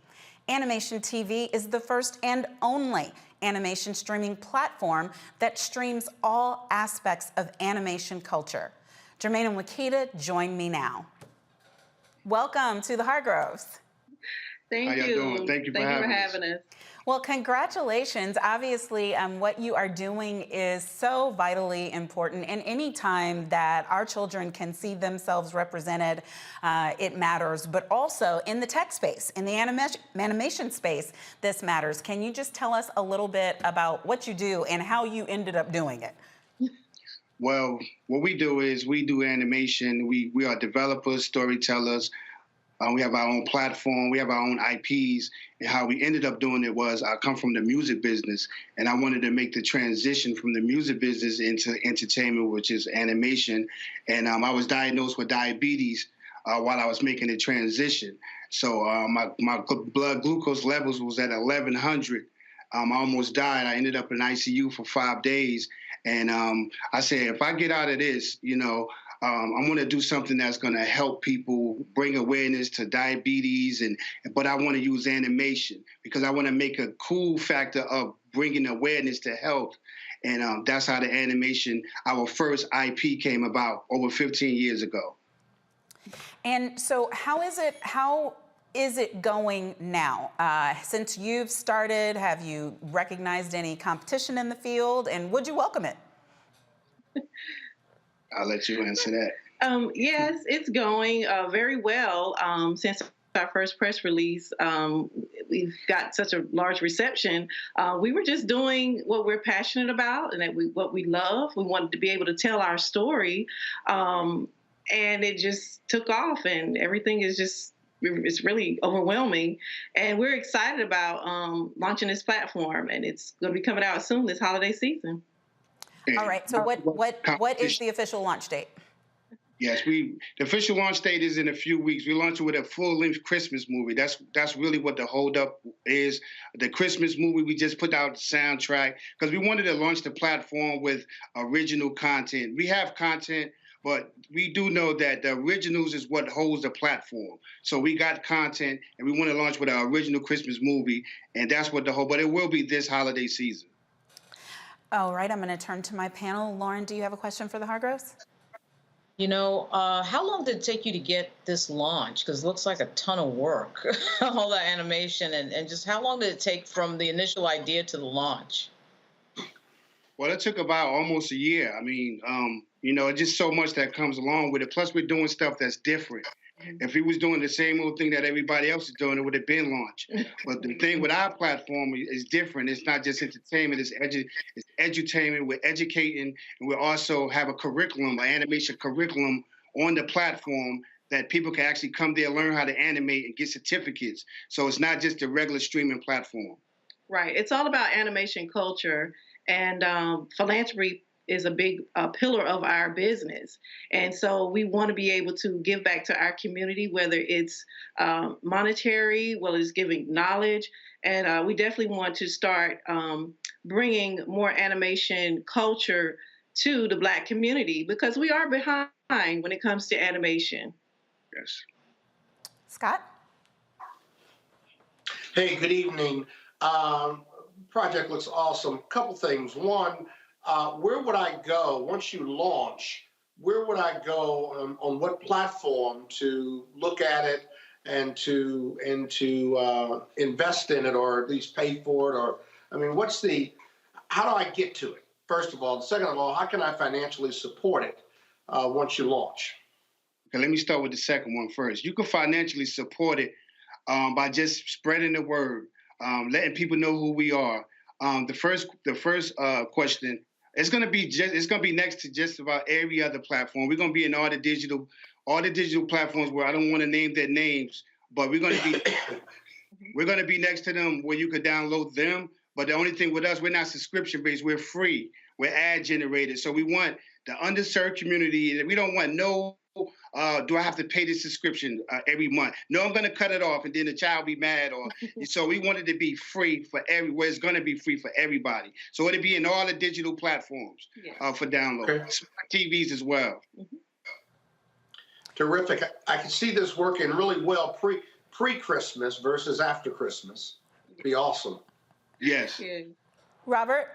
Animation TV is the first and only animation streaming platform that streams all aspects of animation culture. Jermaine and Wakita, join me now. Welcome to the Hargroves. Thank you. How y'all doing? Thank you for having us. Well, congratulations. Obviously, what you are doing is so vitally important. And any time that our children can see themselves represented, it matters. But also in the tech space, in the animation space, this matters. Can you just tell us a little bit about what you do and how you ended up doing it? Well, what we do is we do animation. We are developers, storytellers. We have our own platform. We have our own IPs. And how we ended up doing it was I come from the music business, and I wanted to make the transition from the music business into entertainment, which is animation. And I was diagnosed with diabetes while I was making the transition. So my blood glucose levels was at 1100. I almost died. I ended up in ICU for 5 days. And I said, if I get out of this, I'm going to do something that's going to help people bring awareness to diabetes, but I want to use animation because I want to make a cool factor of bringing awareness to health. And that's how the animation, our first IP came about over 15 years ago. And so how is it going now? Since you've started, have you recognized any competition in the field, and would you welcome it? I'll let you answer that. Yes, it's going very well. Since our first press release, we've got such a large reception. We were just doing what we're passionate about and what we love. We wanted to be able to tell our story, and it just took off, and everything is just, it's really overwhelming. And we're excited about launching this platform, and it's going to be coming out soon this holiday season. All right. So what is the official launch date? Yes, the official launch date is in a few weeks. We launch it with a full-length Christmas movie. That's really what the holdup is. The Christmas movie, we just put out the soundtrack because we wanted to launch the platform with original content. We have content, but we do know that the originals is what holds the platform. So we got content, and we want to launch with our original Christmas movie, and that's what but it will be this holiday season. All right, I'm going to turn to my panel. Lauren, do you have a question for the Hargroves? How long did it take you to get this launch? Because it looks like a ton of work, all that animation, and just how long did it take from the initial idea to the launch? Well, it took about almost a year. I mean, just so much that comes along with it. Plus, we're doing stuff that's different. If he was doing the same old thing that everybody else is doing, it would have been launched. But the thing with our platform is different. It's not just entertainment, it's edutainment. We're educating, and we also have a curriculum, an animation curriculum on the platform that people can actually come there, learn how to animate, and get certificates. So it's not just a regular streaming platform. Right. It's all about animation culture, and philanthropy is a big pillar of our business. And so we want to be able to give back to our community, whether it's monetary, whether it's giving knowledge. And we definitely want to start bringing more animation culture to the Black community because we are behind when it comes to animation. Yes. Scott? Hey, good evening. Project looks awesome. Couple things. One, where would I go once you launch? Where would I go on what platform to look at it and to invest in it, or at least pay for it? Or I mean, how do I get to it? First of all, second of all, how can I financially support it once you launch? Okay, let me start with the second one first. You can financially support it by just spreading the word, letting people know who we are. The first question, it's gonna be next to just about every other platform. We're gonna be in all the digital platforms where I don't want to name their names, but we're gonna be next to them where you could download them. But the only thing with us, we're not subscription based. We're free. We're ad generated. So we want the underserved community. We don't want no. Do I have to pay this subscription every month? No, I'm going to cut it off, and then the child be mad. So we want it to be free for everywhere. It's going to be free for everybody. So it'll be in all the digital platforms for download. Okay. Smart TVs as well. Mm-hmm. Terrific. I can see this working really well pre-Christmas versus after Christmas. It'd be awesome. Yes. Robert?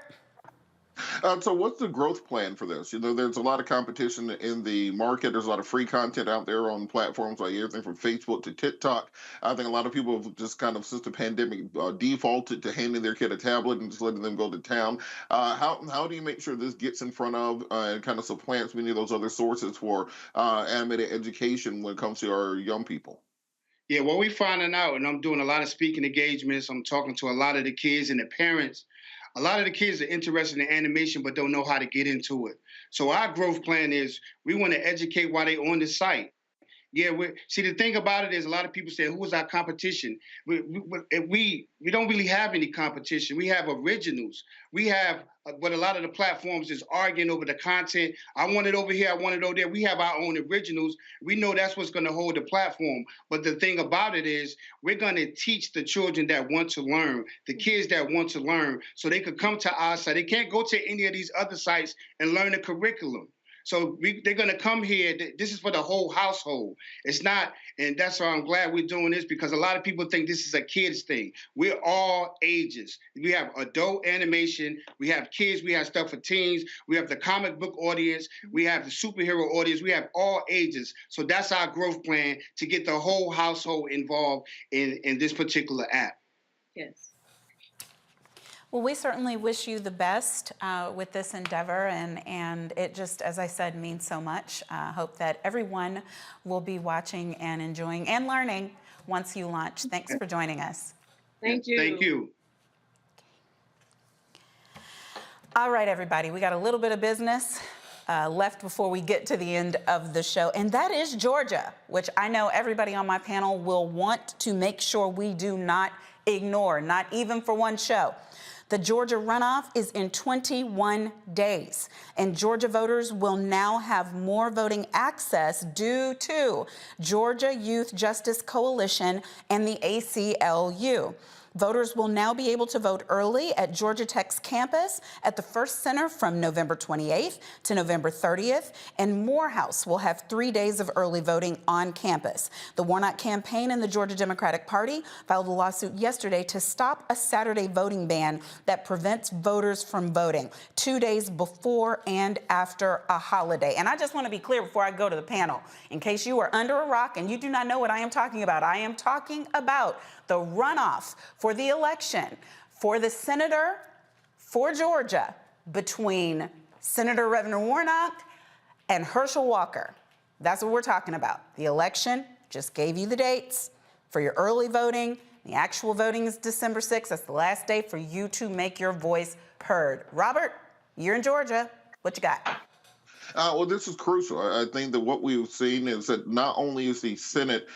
So what's the growth plan for this? There's a lot of competition in the market. There's a lot of free content out there on platforms like everything from Facebook to TikTok. I think a lot of people have just kind of, since the pandemic, defaulted to handing their kid a tablet and just letting them go to town. How do you make sure this gets in front of and kind of supplants many of those other sources for animated education when it comes to our young people? Yeah, what we're finding out, and I'm doing a lot of speaking engagements, I'm talking to a lot of the kids and the parents. A lot of the kids are interested in animation but don't know how to get into it. So our growth plan is we want to educate while they're on the site. Yeah, see, the thing about it is a lot of people say, who is our competition? We don't really have any competition. We have originals. We have what a lot of the platforms is arguing over the content. I want it over here. I want it over there. We have our own originals. We know that's what's going to hold the platform. But the thing about it is we're going to teach the children that want to learn, the kids that want to learn, so they could come to our site. They can't go to any of these other sites and learn the curriculum. So they're going to come here. This is for the whole household. It's not, and that's why I'm glad we're doing this, because a lot of people think this is a kids thing. We're all ages. We have adult animation. We have kids. We have stuff for teens. We have the comic book audience. We have the superhero audience. We have all ages. So that's our growth plan, to get the whole household involved in this particular app. Yes. Well, we certainly wish you the best with this endeavor, and it just, as I said, means so much. Hope that everyone will be watching and enjoying and learning once you launch. Thanks for joining us. Thank you. Thank you. All right, everybody, we got a little bit of business left before we get to the end of the show, and that is Georgia, which I know everybody on my panel will want to make sure we do not ignore, not even for one show. The Georgia runoff is in 21 days, and Georgia voters will now have more voting access due to Georgia Youth Justice Coalition and the ACLU. Voters will now be able to vote early at Georgia Tech's campus at the First Center from November 28th to November 30th, and Morehouse will have 3 days of early voting on campus. The Warnock campaign and the Georgia Democratic Party filed a lawsuit yesterday to stop a Saturday voting ban that prevents voters from voting 2 days before and after a holiday. And I just want to be clear before I go to the panel, in case you are under a rock and you do not know what I am talking about. I am talking about the runoff for the election for the senator for Georgia between Senator Reverend Warnock and Herschel Walker. That's what we're talking about. The election, just gave you the dates for your early voting. The actual voting is December 6th. That's the last day for you to make your voice heard. Robert, you're in Georgia. What you got? Well, this is crucial. I think that what we've seen is that not only is the Senate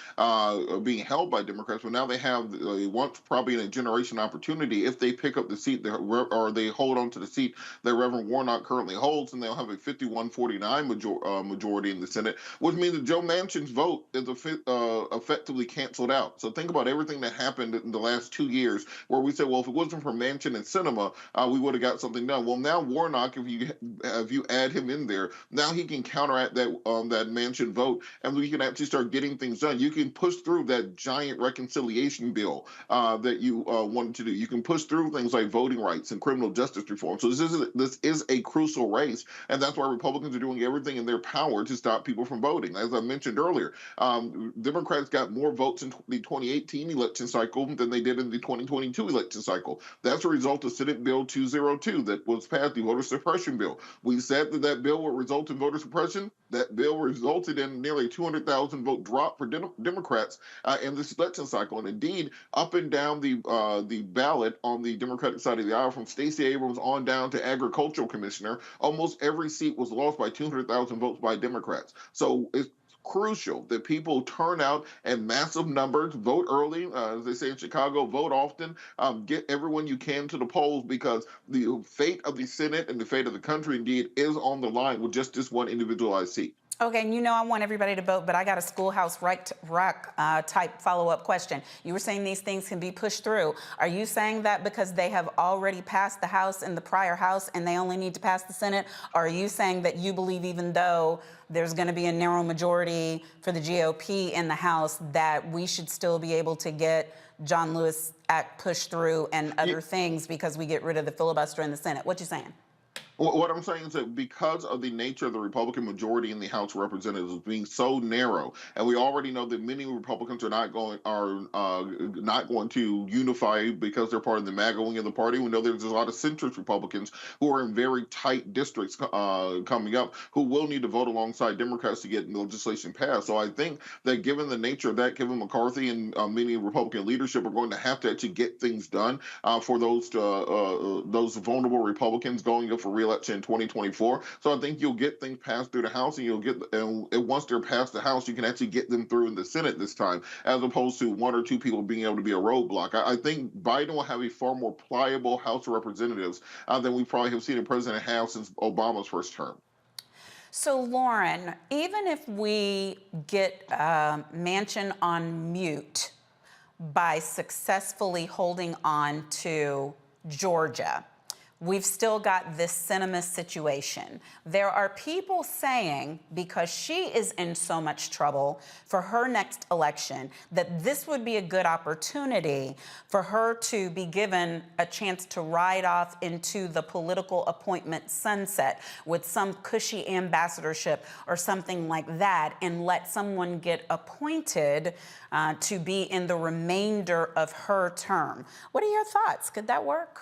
being held by Democrats, but now they have once probably in a generation opportunity if they pick up the seat or they hold on to the seat that Reverend Warnock currently holds, and they'll have a 51-49 majority in the Senate, which means that Joe Manchin's vote is effectively canceled out. So think about everything that happened in the last 2 years where we said, well, if it wasn't for Manchin and Sinema, we would have got something done. Well, now Warnock, if you add him in there, now he can counteract that Manchin vote, and we can actually start getting things done. You can push through that giant reconciliation bill that you wanted to do. You can push through things like voting rights and criminal justice reform. So this is a crucial race, and that's why Republicans are doing everything in their power to stop people from voting. As I mentioned earlier, Democrats got more votes in the 2018 election cycle than they did in the 2022 election cycle. That's a result of Senate Bill 202 that was passed, the voter suppression bill. We said that bill would result in voter suppression? That bill resulted in nearly a 200,000 vote drop for Democrats in this election cycle. And indeed, up and down the ballot on the Democratic side of the aisle, from Stacey Abrams on down to agricultural commissioner, almost every seat was lost by 200,000 votes by Democrats. So it's crucial that people turn out in massive numbers, vote early, as they say in Chicago, vote often, get everyone you can to the polls, because the fate of the Senate and the fate of the country indeed is on the line with just this one individualized seat. Okay, and you know I want everybody to vote, but I got a schoolhouse rock type follow-up question. You were saying these things can be pushed through. Are you saying that because they have already passed the House in the prior House and they only need to pass the Senate? Or are you saying that you believe even though there's going to be a narrow majority for the GOP in the House, that we should still be able to get John Lewis Act pushed through and other things because we get rid of the filibuster in the Senate? What you saying? What I'm saying is that because of the nature of the Republican majority in the House of Representatives being so narrow, and we already know that many Republicans are not going to unify because they're part of the MAGA wing of the party. We know there's a lot of centrist Republicans who are in very tight districts coming up who will need to vote alongside Democrats to get legislation passed. So I think that given the nature of that, Kevin McCarthy and many Republican leadership are going to have to actually get things done for those vulnerable Republicans going up for reelection in 2024. So I think you'll get things passed through the House, and once they're passed the House, you can actually get them through in the Senate this time, as opposed to one or two people being able to be a roadblock. I think Biden will have a far more pliable House of Representatives than we probably have seen a president have since Obama's first term. So, Lauren, even if we get Manchin on mute by successfully holding on to Georgia, we've still got this Sinema situation. There are people saying, because she is in so much trouble for her next election, that this would be a good opportunity for her to be given a chance to ride off into the political appointment sunset with some cushy ambassadorship or something like that, and let someone get appointed to be in the remainder of her term. What are your thoughts? Could that work?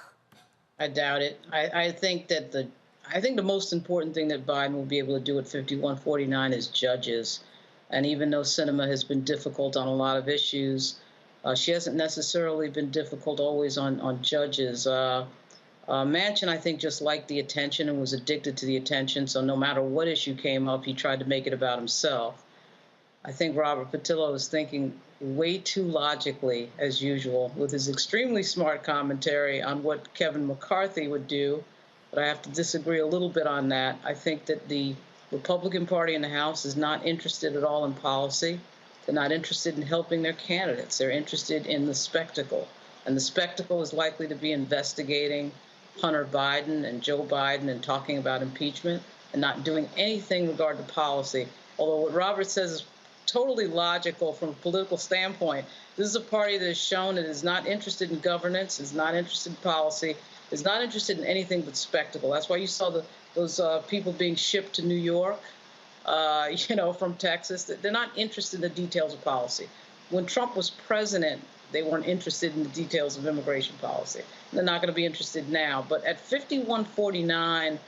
I doubt it. I think that the most important thing that Biden will be able to do at 51-49 is judges. And even though Sinema has been difficult on a lot of issues, she hasn't necessarily been difficult always on judges. Manchin, I think, just liked the attention and was addicted to the attention. So no matter what issue came up, he tried to make it about himself. I think Robert Patillo is thinking way too logically, as usual, with his extremely smart commentary on what Kevin McCarthy would do. But I have to disagree a little bit on that. I think that the Republican Party in the House is not interested at all in policy. They're not interested in helping their candidates. They're interested in the spectacle. And the spectacle is likely to be investigating Hunter Biden and Joe Biden and talking about impeachment and not doing anything in regard to policy. Although what Robert says is totally logical from a political standpoint. This is a party that has shown it is not interested in governance, is not interested in policy, is not interested in anything but spectacle. That's why you saw those people being shipped to New York, from Texas. They're not interested in the details of policy. When Trump was president, they weren't interested in the details of immigration policy. They're not going to be interested now. But at 51-49,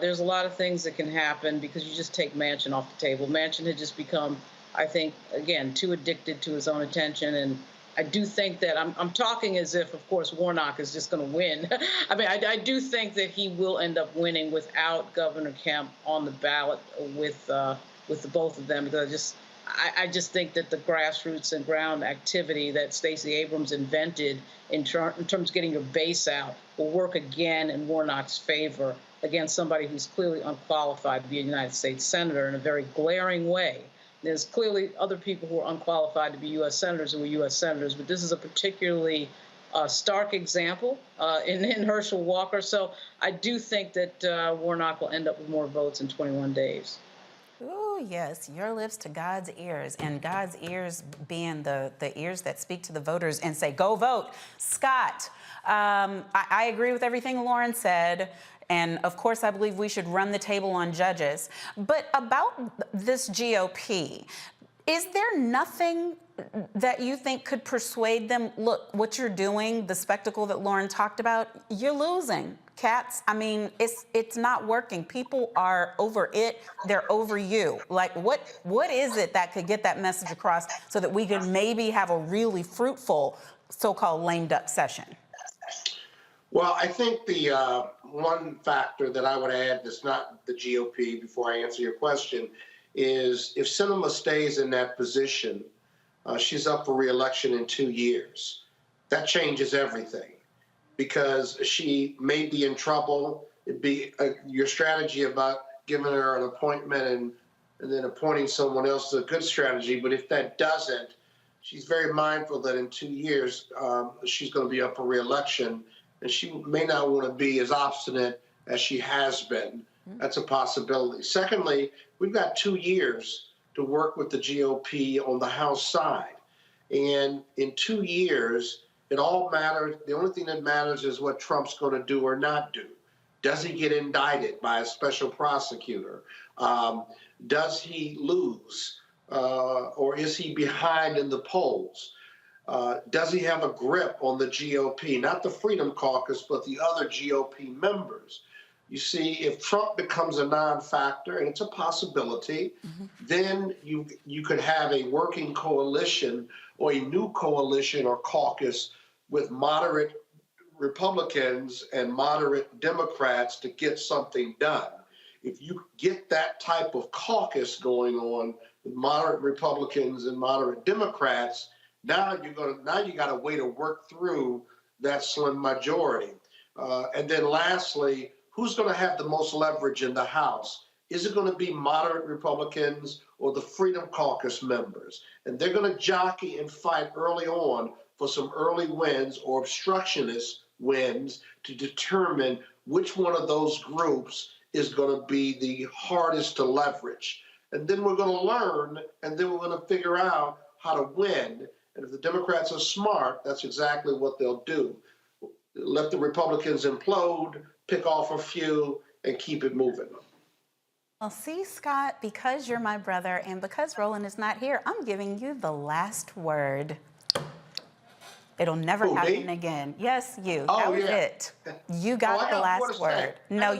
there's a lot of things that can happen because you just take Manchin off the table. Manchin had just become, I think, again, too addicted to his own attention. And I do think that I'm talking as if, of course, Warnock is just going to win. I mean, I do think that he will end up winning without Governor Kemp on the ballot with the both of them, because I just think that the grassroots and ground activity that Stacey Abrams invented in terms of getting your base out will work again in Warnock's favor against somebody who's clearly unqualified to be a United States senator in a very glaring way. There's clearly other people who are unqualified to be U.S. senators who are U.S. senators, but this is a particularly stark example in Herschel Walker. So I do think that Warnock will end up with more votes in 21 days. Oh, yes, your lips to God's ears, and God's ears being the ears that speak to the voters and say, go vote. Scott, I agree with everything Lauren said. And of course, I believe we should run the table on judges. But about this GOP, is there nothing that you think could persuade them, look, what you're doing, the spectacle that Lauren talked about, you're losing. cats. I mean, it's not working. People are over it. They're over you. Like, what is it that could get that message across so that we could maybe have a really fruitful so-called lame duck session? Well, I think the one factor that I would add that's not the GOP, before I answer your question, is if Sinema stays in that position, she's up for re-election in 2 years. That changes everything, because she may be in trouble. It'd be your strategy about giving her an appointment and then appointing someone else is a good strategy. But if that doesn't, she's very mindful that in 2 years she's going to be up for re-election, and she may not want to be as obstinate as she has been. That's a possibility. Secondly, we've got 2 years to work with the GOP on the House side. And in 2 years, it all matters. The only thing that matters is what Trump's going to do or not do. Does he get indicted by a special prosecutor? Does he lose? Or is he behind in the polls? Does he have a grip on the GOP? Not the Freedom Caucus, but the other GOP members. You see, if Trump becomes a non-factor, and it's a possibility, then you could have a working coalition or a new coalition or caucus with moderate Republicans and moderate Democrats to get something done. If you get that type of caucus going on with moderate Republicans and moderate Democrats, now you got a way to work through that slim majority. And then lastly, who's going to have the most leverage in the House? Is it going to be moderate Republicans or the Freedom Caucus members? And they're going to jockey and fight early on for some early wins or obstructionist wins to determine which one of those groups is going to be the hardest to leverage. And then we're going to learn, and then we're going to figure out how to win. And if the Democrats are smart, that's exactly what they'll do. Let the Republicans implode, pick off a few, and keep it moving. Well, see, Scott, because you're my brother and because Roland is not here, I'm giving you the last word. It'll never happen again. Yes, you. Oh, that was yeah. it. You got the last word. No,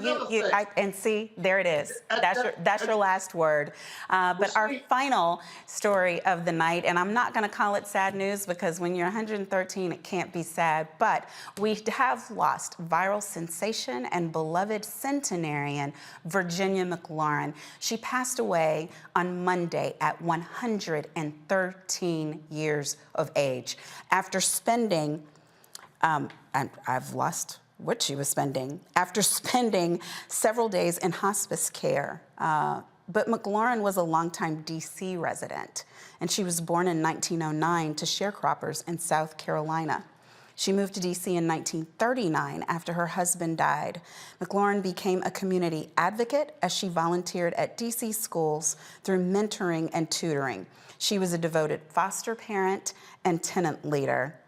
and see, there it is. That's your last word. But our final story of the night, and I'm not going to call it sad news because when you're 113, it can't be sad. But we have lost viral sensation and beloved centenarian Virginia McLaurin. She passed away on Monday at 113 years of age after spending, I've lost what she was spending, after spending several days in hospice care. But McLaurin was a longtime D.C. resident, and she was born in 1909 to sharecroppers in South Carolina. She moved to D.C. in 1939 after her husband died. McLaurin became a community advocate as she volunteered at D.C. schools through mentoring and tutoring. She was a devoted foster parent and tenant leader.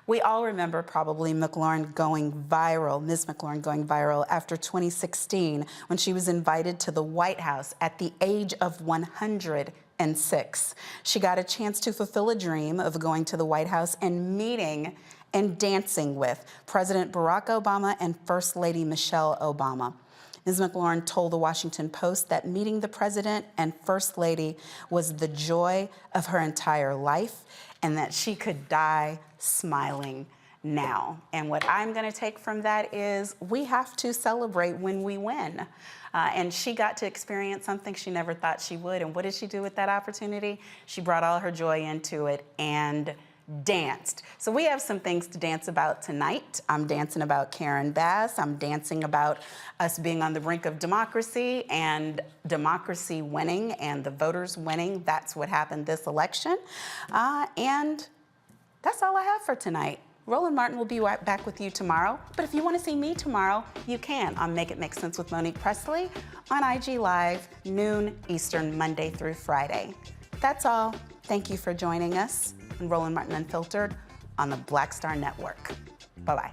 We all remember probably McLaurin going viral, Ms. McLaurin going viral after 2016 when she was invited to the White House at the age of 106. She got a chance to fulfill a dream of going to the White House and meeting and dancing with President Barack Obama and First Lady Michelle Obama. Ms. McLaurin told the Washington Post that meeting the president and First Lady was the joy of her entire life and that she could die smiling now. And what I'm going to take from that is we have to celebrate when we win. And she got to experience something she never thought she would. And what did she do with that opportunity? She brought all her joy into it and danced. So we have some things to dance about tonight. I'm dancing about Karen Bass. I'm dancing about us being on the brink of democracy and democracy winning and the voters winning. That's what happened this election. And that's all I have for tonight. Roland Martin will be right back with you tomorrow. But if you want to see me tomorrow, you can on Make It Make Sense with Monique Presley on IG Live, noon Eastern, Monday through Friday. That's all. Thank you for joining us on Roland Martin Unfiltered on the Black Star Network. Bye-bye.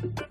Bye.